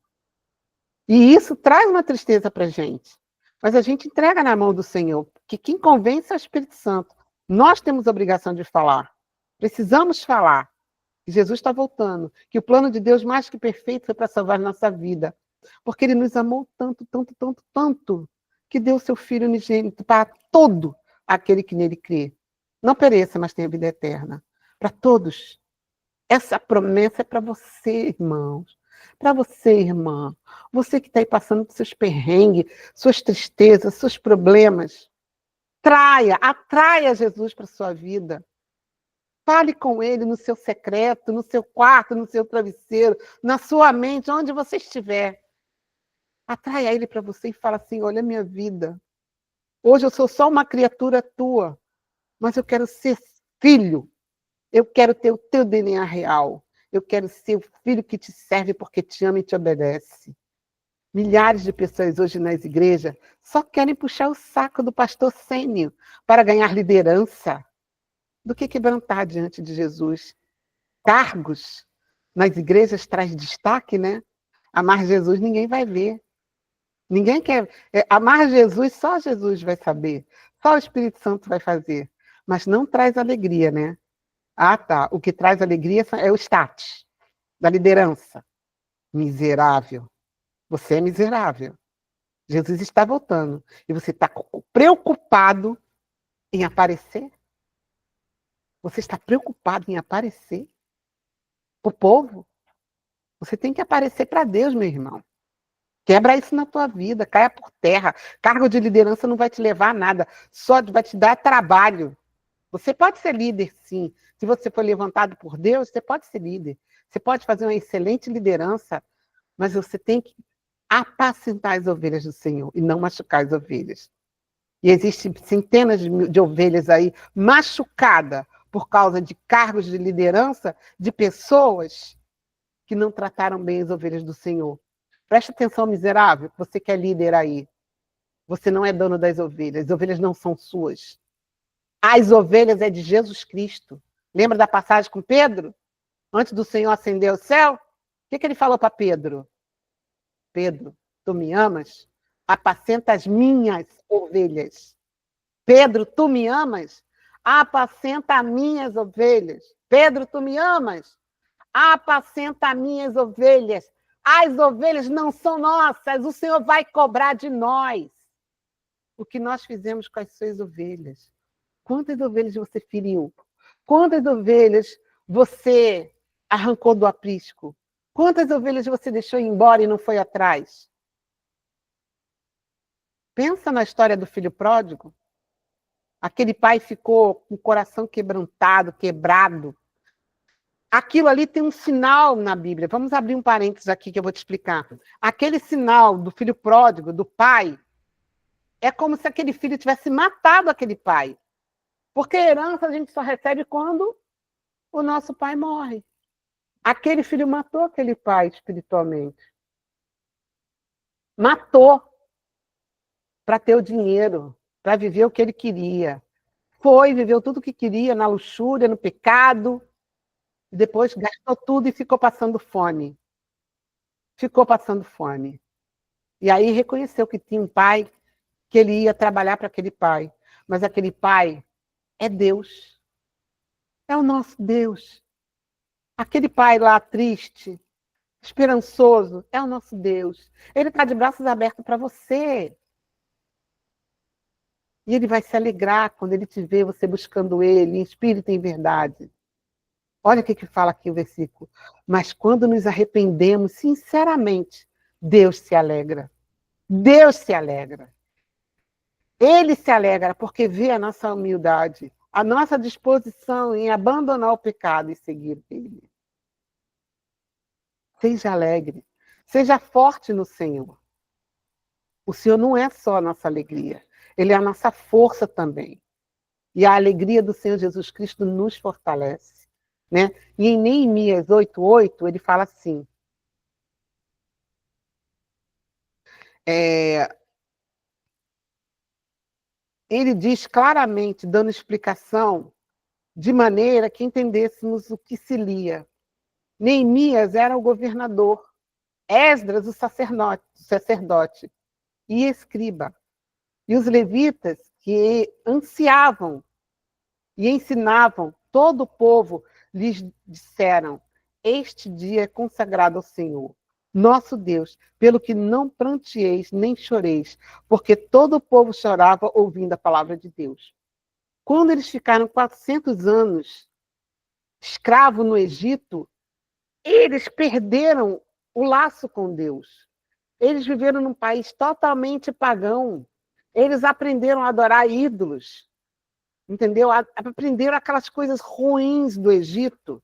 E isso traz uma tristeza para a gente. Mas a gente entrega na mão do Senhor, que quem convence é o Espírito Santo. Nós temos a obrigação de falar. Precisamos falar que Jesus está voltando, que o plano de Deus mais que perfeito foi para salvar nossa vida. Porque Ele nos amou tanto, tanto, tanto, tanto, que deu seu Filho unigênito para todo aquele que nele crê. Não pereça, mas tenha vida eterna. Para todos. Essa promessa é para você, irmãos. Para você, irmã. Você que está aí passando por seus perrengues, suas tristezas, seus problemas. Atraia Jesus para a sua vida. Fale com Ele no seu secreto, no seu quarto, no seu travesseiro, na sua mente, onde você estiver. Atraia Ele para você e fala assim, olha a minha vida. Hoje eu sou só uma criatura tua, mas eu quero ser filho. Eu quero ter o teu DNA real. Eu quero ser o filho que te serve porque te ama e te obedece. Milhares de pessoas hoje nas igrejas só querem puxar o saco do pastor sênior para ganhar liderança. Do que quebrantar diante de Jesus? Cargos nas igrejas traz destaque, né? Amar Jesus ninguém vai ver. Ninguém quer. Amar Jesus, só Jesus vai saber. Só o Espírito Santo vai fazer. Mas não traz alegria, né? Ah, tá. O que traz alegria é o status da liderança. Miserável. Você é miserável. Jesus está voltando. E você está preocupado em aparecer? Você está preocupado em aparecer? O povo? Você tem que aparecer para Deus, meu irmão. Quebra isso na tua vida, caia por terra. Cargo de liderança não vai te levar a nada, só vai te dar trabalho. Você pode ser líder, sim. Se você for levantado por Deus, você pode ser líder. Você pode fazer uma excelente liderança, mas você tem que apacentar as ovelhas do Senhor e não machucar as ovelhas. E existem centenas de ovelhas aí machucadas por causa de cargos de liderança de pessoas que não trataram bem as ovelhas do Senhor. Presta atenção, miserável, você que é líder aí. Você não é dono das ovelhas, as ovelhas não são suas. As ovelhas é de Jesus Cristo. Lembra da passagem com Pedro? Antes do Senhor ascender ao céu? O que ele falou para Pedro? Pedro, tu me amas? Apacenta as minhas ovelhas. Pedro, tu me amas? Apacenta as minhas ovelhas. Pedro, tu me amas? Apacenta as minhas ovelhas. As ovelhas não são nossas, o Senhor vai cobrar de nós o que nós fizemos com as suas ovelhas. Quantas ovelhas você feriu? Quantas ovelhas você arrancou do aprisco? Quantas ovelhas você deixou ir embora e não foi atrás? Pensa na história do filho pródigo. Aquele pai ficou com o coração quebrantado, quebrado. Aquilo ali tem um sinal na Bíblia. Vamos abrir um parênteses aqui que eu vou te explicar. Aquele sinal do filho pródigo, do pai, é como se aquele filho tivesse matado aquele pai. Porque a herança a gente só recebe quando o nosso pai morre. Aquele filho matou aquele pai espiritualmente. Matou para ter o dinheiro, para viver o que ele queria. Viveu tudo o que queria, na luxúria, no pecado, e depois gastou tudo e ficou passando fome. Ficou passando fome. E aí reconheceu que tinha um pai, que ele ia trabalhar para aquele pai. Mas aquele pai é Deus. É o nosso Deus. Aquele pai lá triste, esperançoso, é o nosso Deus. Ele está de braços abertos para você. E ele vai se alegrar quando ele te vê você buscando ele, em espírito e em verdade. Olha o que fala aqui o versículo. Mas quando nos arrependemos, sinceramente, Deus se alegra. Deus se alegra. Ele se alegra porque vê a nossa humildade, a nossa disposição em abandonar o pecado e seguir ele. Seja alegre. Seja forte no Senhor. O Senhor não é só a nossa alegria. Ele é a nossa força também. E a alegria do Senhor Jesus Cristo nos fortalece. Né? E em Neemias 8:8, ele fala assim. Ele diz claramente, dando explicação, de maneira que entendêssemos o que se lia. Neemias era o governador, Esdras o sacerdote e escriba. E os levitas que ansiavam e ensinavam todo o povo lhes disseram: este dia é consagrado ao Senhor, nosso Deus, pelo que não pranteeis nem choreis, porque todo o povo chorava ouvindo a palavra de Deus. Quando eles ficaram 400 anos escravos no Egito, eles perderam o laço com Deus. Eles viveram num país totalmente pagão. Eles aprenderam a adorar ídolos. Entendeu? Aprenderam aquelas coisas ruins do Egito,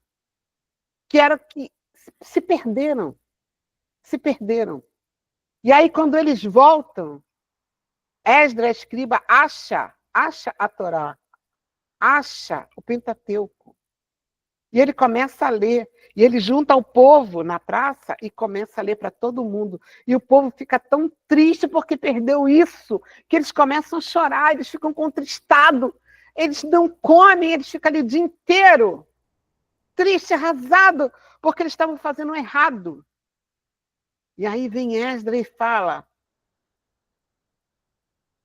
que eram que se perderam. Se perderam. E aí, quando eles voltam, Esdras, escriba, acha a Torá, acha o Pentateuco. E ele começa a ler. E ele junta o povo na praça e começa a ler para todo mundo. E o povo fica tão triste porque perdeu isso, que eles começam a chorar, eles ficam contristados. Eles não comem, eles ficam ali o dia inteiro, triste, arrasado, porque eles estavam fazendo errado. E aí vem Esdras e fala,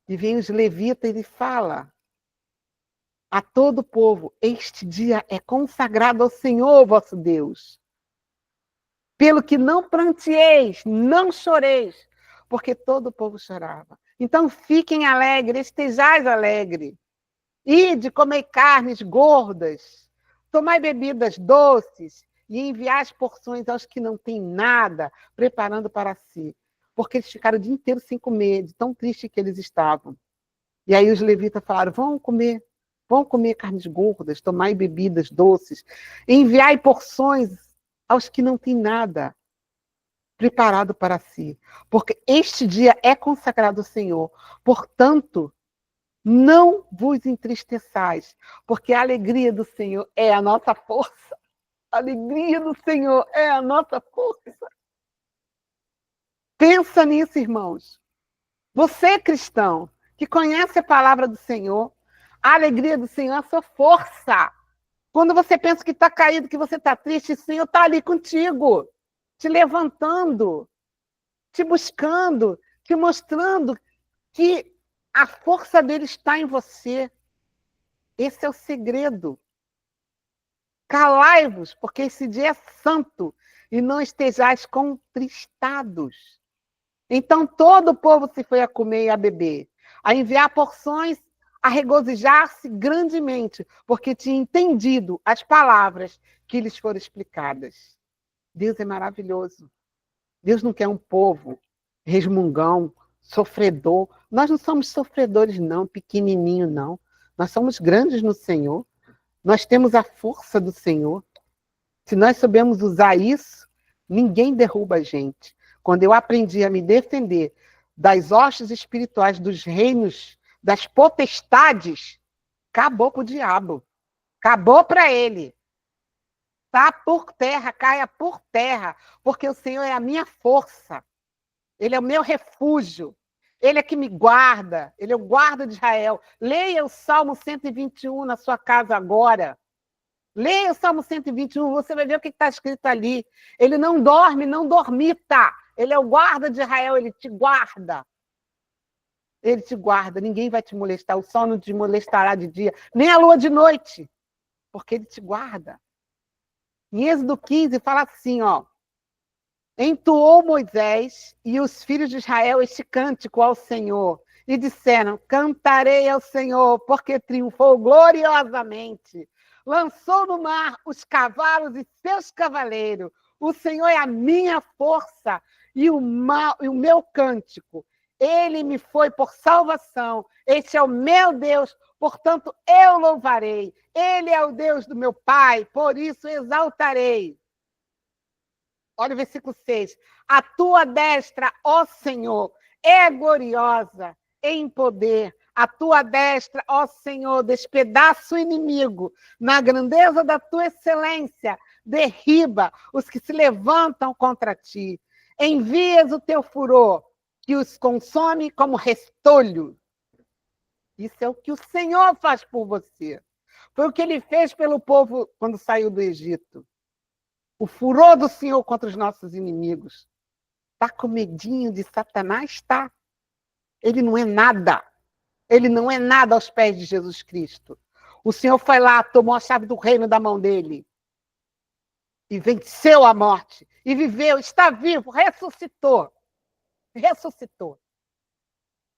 e vem os levitas e fala a todo o povo: este dia é consagrado ao Senhor vosso Deus, pelo que não pranteeis, não choreis, porque todo o povo chorava. Então fiquem alegres, estejais alegres. Ide, comei carnes gordas, tomai bebidas doces e enviai as porções aos que não têm nada, preparando para si. Porque eles ficaram o dia inteiro sem comer, de tão triste que eles estavam. E aí os levitas falaram: vão comer carnes gordas, tomai bebidas doces, enviai porções aos que não têm nada, preparado para si. Porque este dia é consagrado ao Senhor. Portanto, não vos entristeçais, porque a alegria do Senhor é a nossa força. A alegria do Senhor é a nossa força. Pensa nisso, irmãos. Você, cristão, que conhece a palavra do Senhor, a alegria do Senhor é a sua força. Quando você pensa que está caído, que você está triste, o Senhor está ali contigo, te levantando, te buscando, te mostrando que a força dele está em você. Esse é o segredo. Calai-vos, porque esse dia é santo, e não estejais contristados. Então todo o povo se foi a comer e a beber, a enviar porções, a regozijar-se grandemente, porque tinha entendido as palavras que lhes foram explicadas. Deus é maravilhoso. Deus não quer um povo resmungão, sofredor. Nós não somos sofredores, não, pequenininho, não. Nós somos grandes no Senhor. Nós temos a força do Senhor. Se nós soubermos usar isso, ninguém derruba a gente. Quando eu aprendi a me defender das hostes espirituais, dos reinos, das potestades, acabou para o diabo. Acabou para ele. vá por terra, caia por terra, porque o Senhor é a minha força. Ele é o meu refúgio. Ele é que me guarda. Ele é o guarda de Israel. Leia o Salmo 121 na sua casa agora. Leia o Salmo 121, você vai ver o que está escrito ali. Ele não dorme, não dormita. Ele é o guarda de Israel, ele te guarda. Ele te guarda, ninguém vai te molestar. O sol não te molestará de dia, nem a lua de noite, porque ele te guarda. Em Êxodo 15 fala assim, ó. Entoou Moisés e os filhos de Israel este cântico ao Senhor e disseram: cantarei ao Senhor, porque triunfou gloriosamente. Lançou no mar os cavalos e seus cavaleiros. O Senhor é a minha força e o meu cântico. Ele me foi por salvação. Este é o meu Deus, portanto eu louvarei. Ele é o Deus do meu pai, por isso exaltarei. Olha o versículo 6. A tua destra, ó Senhor, é gloriosa em poder. A tua destra, ó Senhor, despedaça o inimigo. Na grandeza da tua excelência, derriba os que se levantam contra ti. Envias o teu furor, que os consome como restolho. Isso é o que o Senhor faz por você. Foi o que ele fez pelo povo quando saiu do Egito. O furor do Senhor contra os nossos inimigos. Está com medinho de Satanás? Está. Ele não é nada. Ele não é nada aos pés de Jesus Cristo. O Senhor foi lá, tomou a chave do reino da mão dele. E venceu a morte. E viveu, está vivo, ressuscitou. Ressuscitou.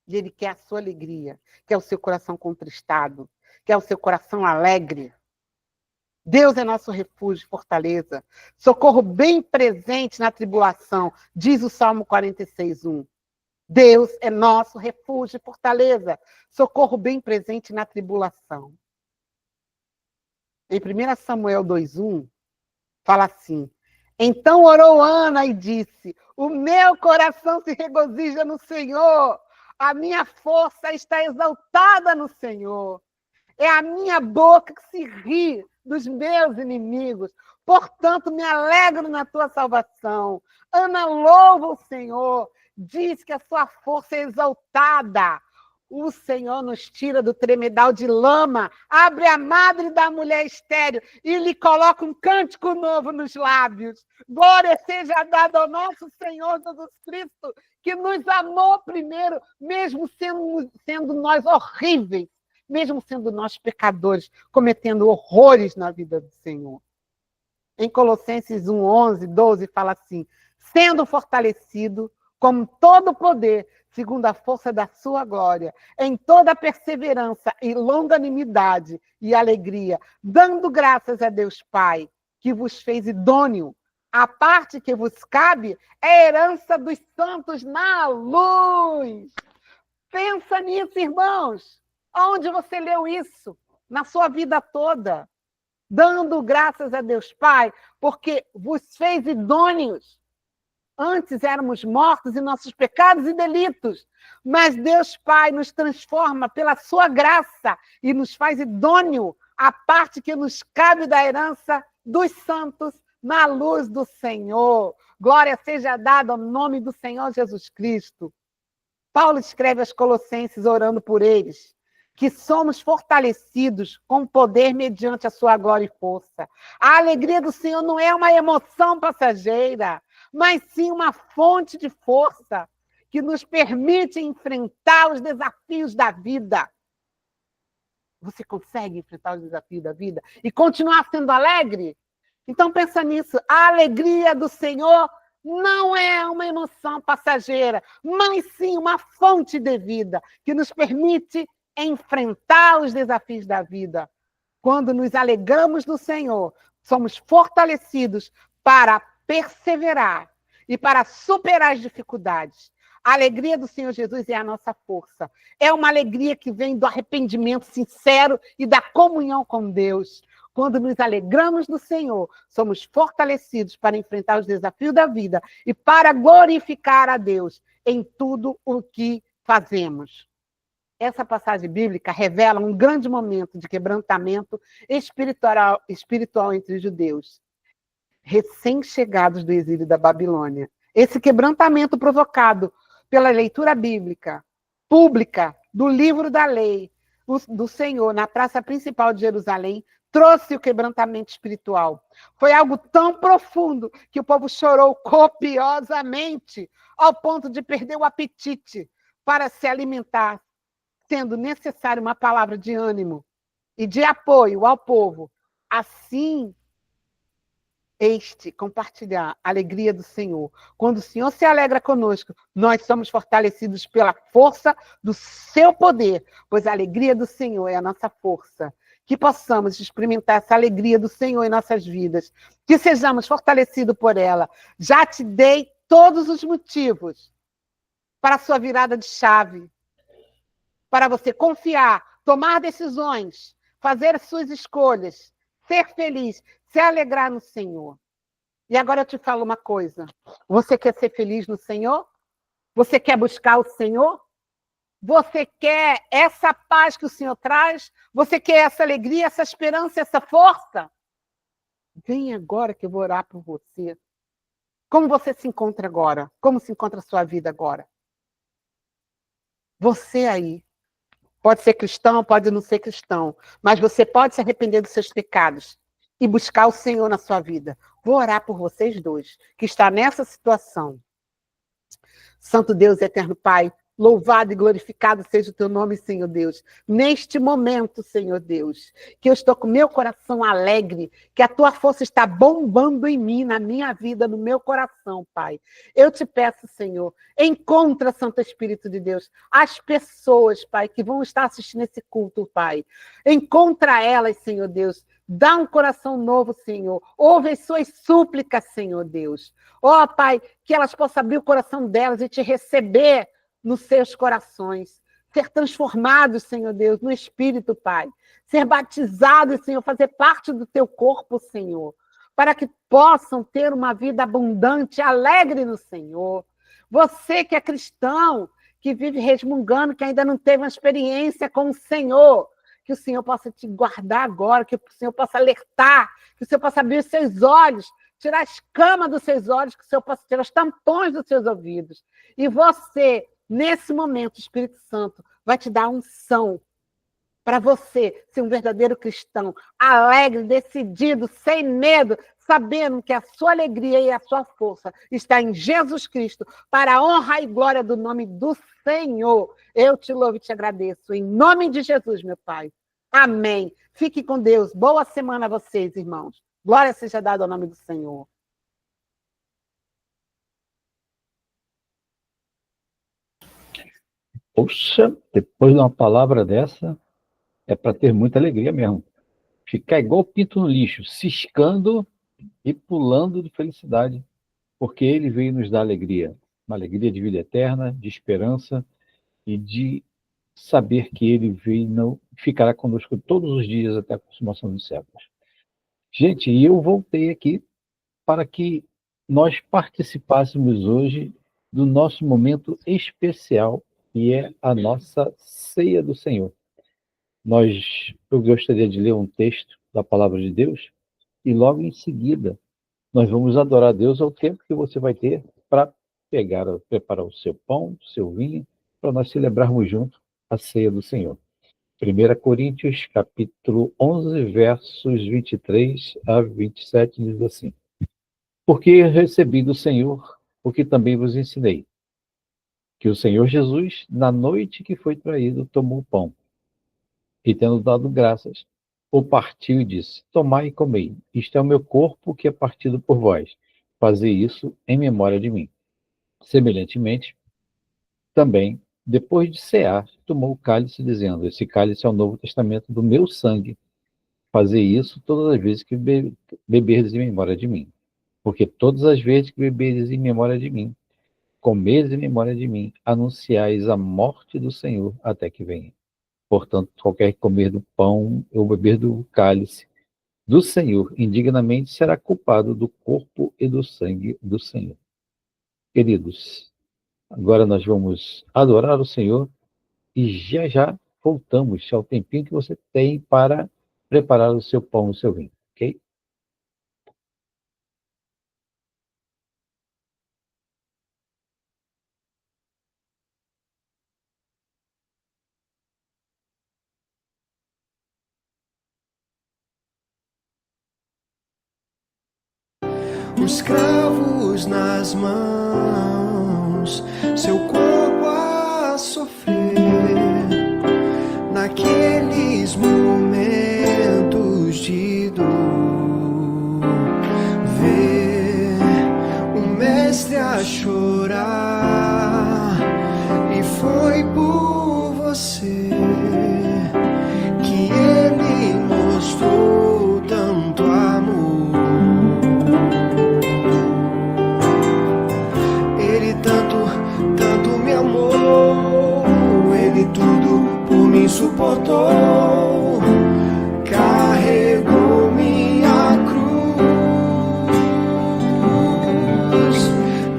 E ele quer a sua alegria, quer o seu coração contristado, quer o seu coração alegre. Deus é nosso refúgio e fortaleza. Socorro bem presente na tribulação, diz o Salmo 46:1. Deus é nosso refúgio e fortaleza. Socorro bem presente na tribulação. Em 1 Samuel 2:1, fala assim: então orou Ana e disse: o meu coração se regozija no Senhor, a minha força está exaltada no Senhor. É a minha boca que se ri dos meus inimigos. Portanto, me alegro na tua salvação. Ana louva o Senhor, diz que a sua força é exaltada. O Senhor nos tira do tremedal de lama, abre a madre da mulher estéril e lhe coloca um cântico novo nos lábios. Glória seja dada ao nosso Senhor Jesus Cristo, que nos amou primeiro, mesmo sendo nós horríveis, mesmo sendo nós pecadores, cometendo horrores na vida do Senhor. Em Colossenses 1:11, 12, fala assim: sendo fortalecido com todo o poder, segundo a força da sua glória, em toda perseverança e longanimidade e alegria, dando graças a Deus Pai, que vos fez idôneo. A parte que vos cabe é a herança dos santos na luz. Pensa nisso, irmãos. Onde você leu isso? Na sua vida toda. Dando graças a Deus Pai, porque vos fez idôneos. Antes éramos mortos em nossos pecados e delitos, mas Deus Pai nos transforma pela sua graça e nos faz idôneo a parte que nos cabe da herança dos santos na luz do Senhor. Glória seja dada ao nome do Senhor Jesus Cristo. Paulo escreve aos Colossenses orando por eles, que somos fortalecidos com poder mediante a sua glória e força. A alegria do Senhor não é uma emoção passageira, mas sim uma fonte de força que nos permite enfrentar os desafios da vida. Você consegue enfrentar os desafios da vida e continuar sendo alegre? Então pensa nisso. A alegria do Senhor não é uma emoção passageira, mas sim uma fonte de vida que nos permite enfrentar os desafios da vida. Quando nos alegramos no Senhor, somos fortalecidos para perseverar e para superar as dificuldades. A alegria do Senhor Jesus é a nossa força. É uma alegria que vem do arrependimento sincero e da comunhão com Deus. Quando nos alegramos no Senhor, somos fortalecidos para enfrentar os desafios da vida e para glorificar a Deus em tudo o que fazemos. Essa passagem bíblica revela um grande momento de quebrantamento espiritual entre os judeus. recém-chegados do exílio da Babilônia. Esse quebrantamento provocado pela leitura bíblica pública do livro da lei do Senhor na praça principal de Jerusalém trouxe o quebrantamento espiritual. Foi algo tão profundo que o povo chorou copiosamente, ao ponto de perder o apetite para se alimentar, sendo necessária uma palavra de ânimo e de apoio ao povo. Assim, compartilhar a alegria do Senhor. Quando o Senhor se alegra conosco, nós somos fortalecidos pela força do seu poder, pois a alegria do Senhor é a nossa força. Que possamos experimentar essa alegria do Senhor em nossas vidas, que sejamos fortalecidos por ela. Já te dei todos os motivos para a sua virada de chave, para você confiar, tomar decisões, fazer as suas escolhas, ser feliz, se alegrar no Senhor. E agora eu te falo uma coisa. Você quer ser feliz no Senhor? Você quer buscar o Senhor? Você quer essa paz que o Senhor traz? Você quer essa alegria, essa esperança, essa força? Vem agora que eu vou orar por você. Como você se encontra agora? Como se encontra a sua vida agora? Você aí. Pode ser cristão, pode não ser cristão. Mas você pode se arrepender dos seus pecados e buscar o Senhor na sua vida. Vou orar por vocês dois, que estão nessa situação. Santo Deus, eterno Pai, louvado e glorificado seja o teu nome, Senhor Deus. Neste momento, Senhor Deus, que eu estou com meu coração alegre, que a tua força está bombando em mim, na minha vida, no meu coração, Pai. Eu te peço, Senhor, encontra, Santo Espírito de Deus, as pessoas, Pai, que vão estar assistindo esse culto, Pai. Encontra elas, Senhor Deus. Dá um coração novo, Senhor. Ouve as suas súplicas, Senhor Deus. Ó, Pai, que elas possam abrir o coração delas e te receber nos seus corações. Ser transformados, Senhor Deus, no Espírito, Pai. Ser batizados, Senhor, fazer parte do teu corpo, Senhor. Para que possam ter uma vida abundante, alegre no Senhor. Você que é cristão, que vive resmungando, que ainda não teve uma experiência com o Senhor, que o Senhor possa te guardar agora, que o Senhor possa alertar, que o Senhor possa abrir os seus olhos, tirar a escama dos seus olhos, que o Senhor possa tirar os tampões dos seus ouvidos. E você, nesse momento, o Espírito Santo vai te dar unção para você ser um verdadeiro cristão, alegre, decidido, sem medo, sabendo que a sua alegria e a sua força está em Jesus Cristo, para a honra e glória do nome do Senhor. Eu te louvo e te agradeço, em nome de Jesus, meu Pai. Amém. Fique com Deus. Boa semana a vocês, irmãos. Glória seja dada ao nome do Senhor. Poxa, depois de uma palavra dessa, é para ter muita alegria mesmo. Ficar igual pinto no lixo, ciscando e pulando de felicidade, porque ele veio nos dar alegria. Uma alegria de vida eterna, de esperança e de saber que ele veio e não ficará conosco todos os dias até a consumação dos séculos. Gente, e eu voltei aqui para que nós participássemos hoje do nosso momento especial, que é a nossa ceia do Senhor. Eu gostaria de ler um texto da Palavra de Deus e logo em seguida nós vamos adorar a Deus ao tempo que você vai ter para preparar o seu pão, o seu vinho, para nós celebrarmos junto a ceia do Senhor. 1 Coríntios, capítulo 11, versos 23 a 27, diz assim: Porque recebi do Senhor o que também vos ensinei, que o Senhor Jesus, na noite que foi traído, tomou o pão, e tendo dado graças, o partiu e disse: Tomai e comei, isto é o meu corpo que é partido por vós. Fazei isso em memória de mim. Semelhantemente, também, depois de cear, tomou o cálice, dizendo: Esse cálice é o novo testamento do meu sangue. Fazei isso todas as vezes que beberdes em memória de mim. Porque todas as vezes que beberdes em memória de mim, comerdes em memória de mim, anunciais a morte do Senhor até que venha. Portanto, qualquer que comer do pão ou beber do cálice do Senhor indignamente será culpado do corpo e do sangue do Senhor. Queridos, agora nós vamos adorar o Senhor e já já voltamos ao tempinho que você tem para preparar o seu pão e o seu vinho, ok? os cravos nas mãos, seu corpo a sofrer, naqueles momentos de dor, ver o mestre a chorar, e foi por você que ele mostrou tanto amor. Ele tanto me amou, ele tudo por mim suportou, carregou minha cruz,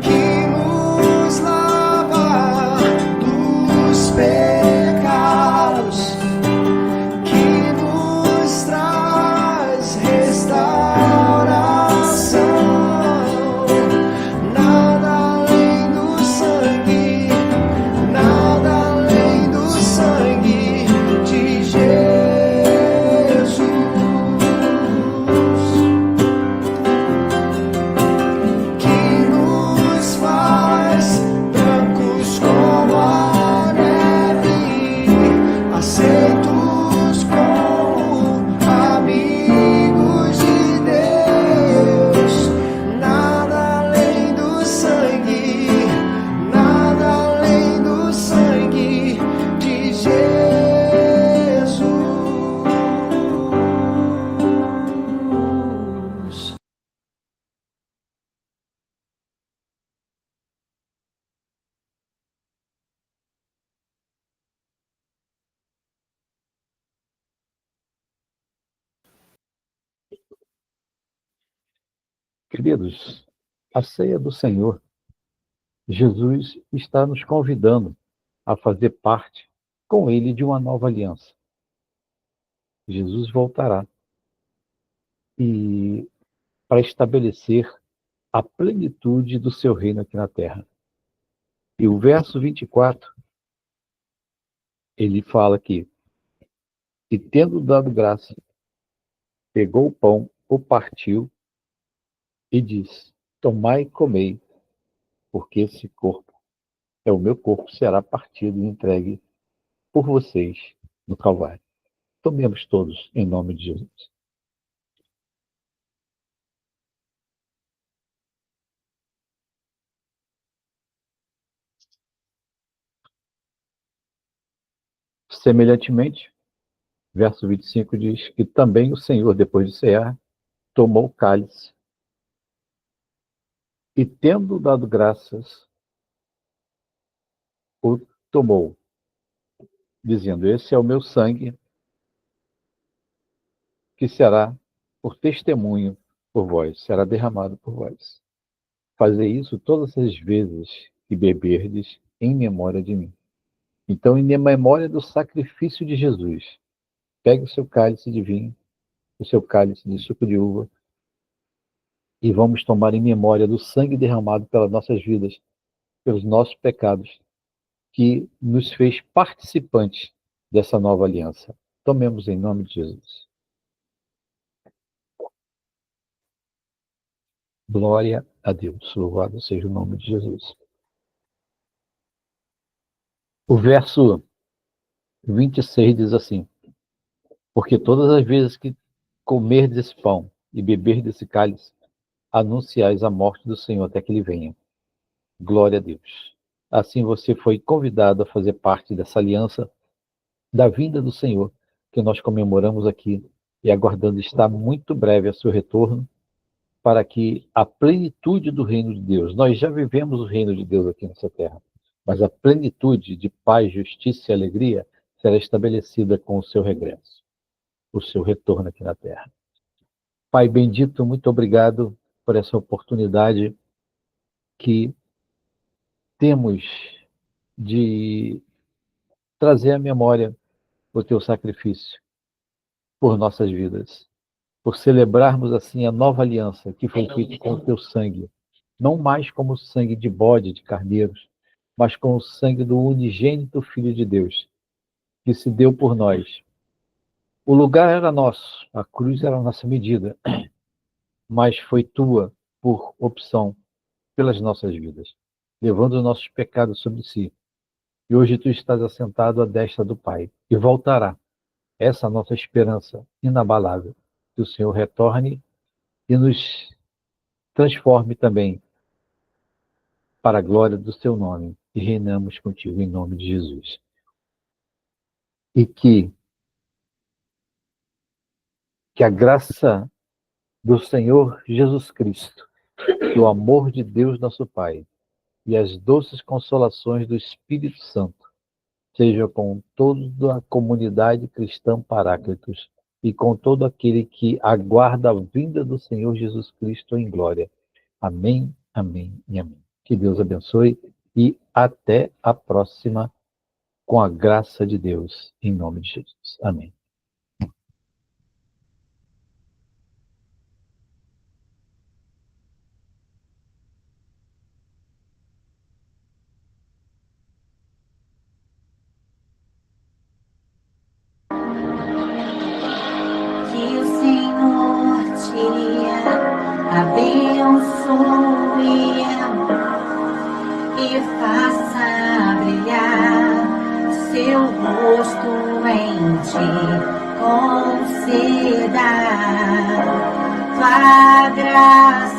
que nos lava dos pecados, que nos traz restauração. Nada além do sangue, nada além do sangue de Jesus, que nos faz brancos como a neve, aceitos como amigos de Deus. Nada além do sangue, nada além do sangue de Jesus. Queridos, a ceia do Senhor, Jesus está nos convidando a fazer parte com Ele de uma nova aliança. Jesus voltará e para estabelecer a plenitude do seu reino aqui na terra. E o verso 24, ele fala que, e tendo dado graça, pegou o pão, o partiu e diz: tomai e comei, porque esse corpo é o meu corpo, será partido e entregue por vocês no Calvário. Tomemos todos em nome de Jesus. Semelhantemente, verso 25 diz que também o Senhor, depois de cear, tomou o cálice e, tendo dado graças, o tomou, dizendo: esse é o meu sangue, que será por testemunho por vós, será derramado por vós. Fazei isso todas as vezes que beberdes em memória de mim. Então, em memória do sacrifício de Jesus, pegue o seu cálice de vinho, o seu cálice de suco de uva, e vamos tomar em memória do sangue derramado pelas nossas vidas, pelos nossos pecados, que nos fez participantes dessa nova aliança. Tomemos em nome de Jesus. Glória a Deus. Louvado seja o nome de Jesus. O verso 26 diz assim: porque todas as vezes que comerdes esse pão e beberdes esse cálice, anunciais a morte do Senhor até que ele venha. Glória a Deus. Assim você foi convidado a fazer parte dessa aliança da vinda do Senhor, que nós comemoramos aqui e aguardando estar muito breve a seu retorno, para que a plenitude do reino de Deus, nós já vivemos o reino de Deus aqui nessa terra, mas a plenitude de paz, justiça e alegria será estabelecida com o seu regresso, o seu retorno aqui na terra. Pai bendito, muito obrigado por essa oportunidade que temos de trazer à memória o teu sacrifício por nossas vidas, por celebrarmos assim a nova aliança que foi feita com o teu sangue, não mais como o sangue de bode, de carneiros, mas com o sangue do unigênito Filho de Deus, que se deu por nós. O lugar era nosso, a cruz era a nossa medida, mas foi tua por opção pelas nossas vidas, levando os nossos pecados sobre si. E hoje tu estás assentado à destra do Pai e voltará. Essa é a nossa esperança inabalável, que o Senhor retorne e nos transforme também para a glória do seu nome e reinamos contigo em nome de Jesus. E que a graça do Senhor Jesus Cristo, que o amor de Deus nosso Pai e as doces consolações do Espírito Santo sejam com toda a comunidade cristã Paráclitos e com todo aquele que aguarda a vinda do Senhor Jesus Cristo em glória. Amém, amém e amém. Que Deus abençoe e até a próxima, com a graça de Deus, em nome de Jesus. Amém. Que o Senhor te abençoe e faça brilhar seu rosto em ti, conceda tua graça.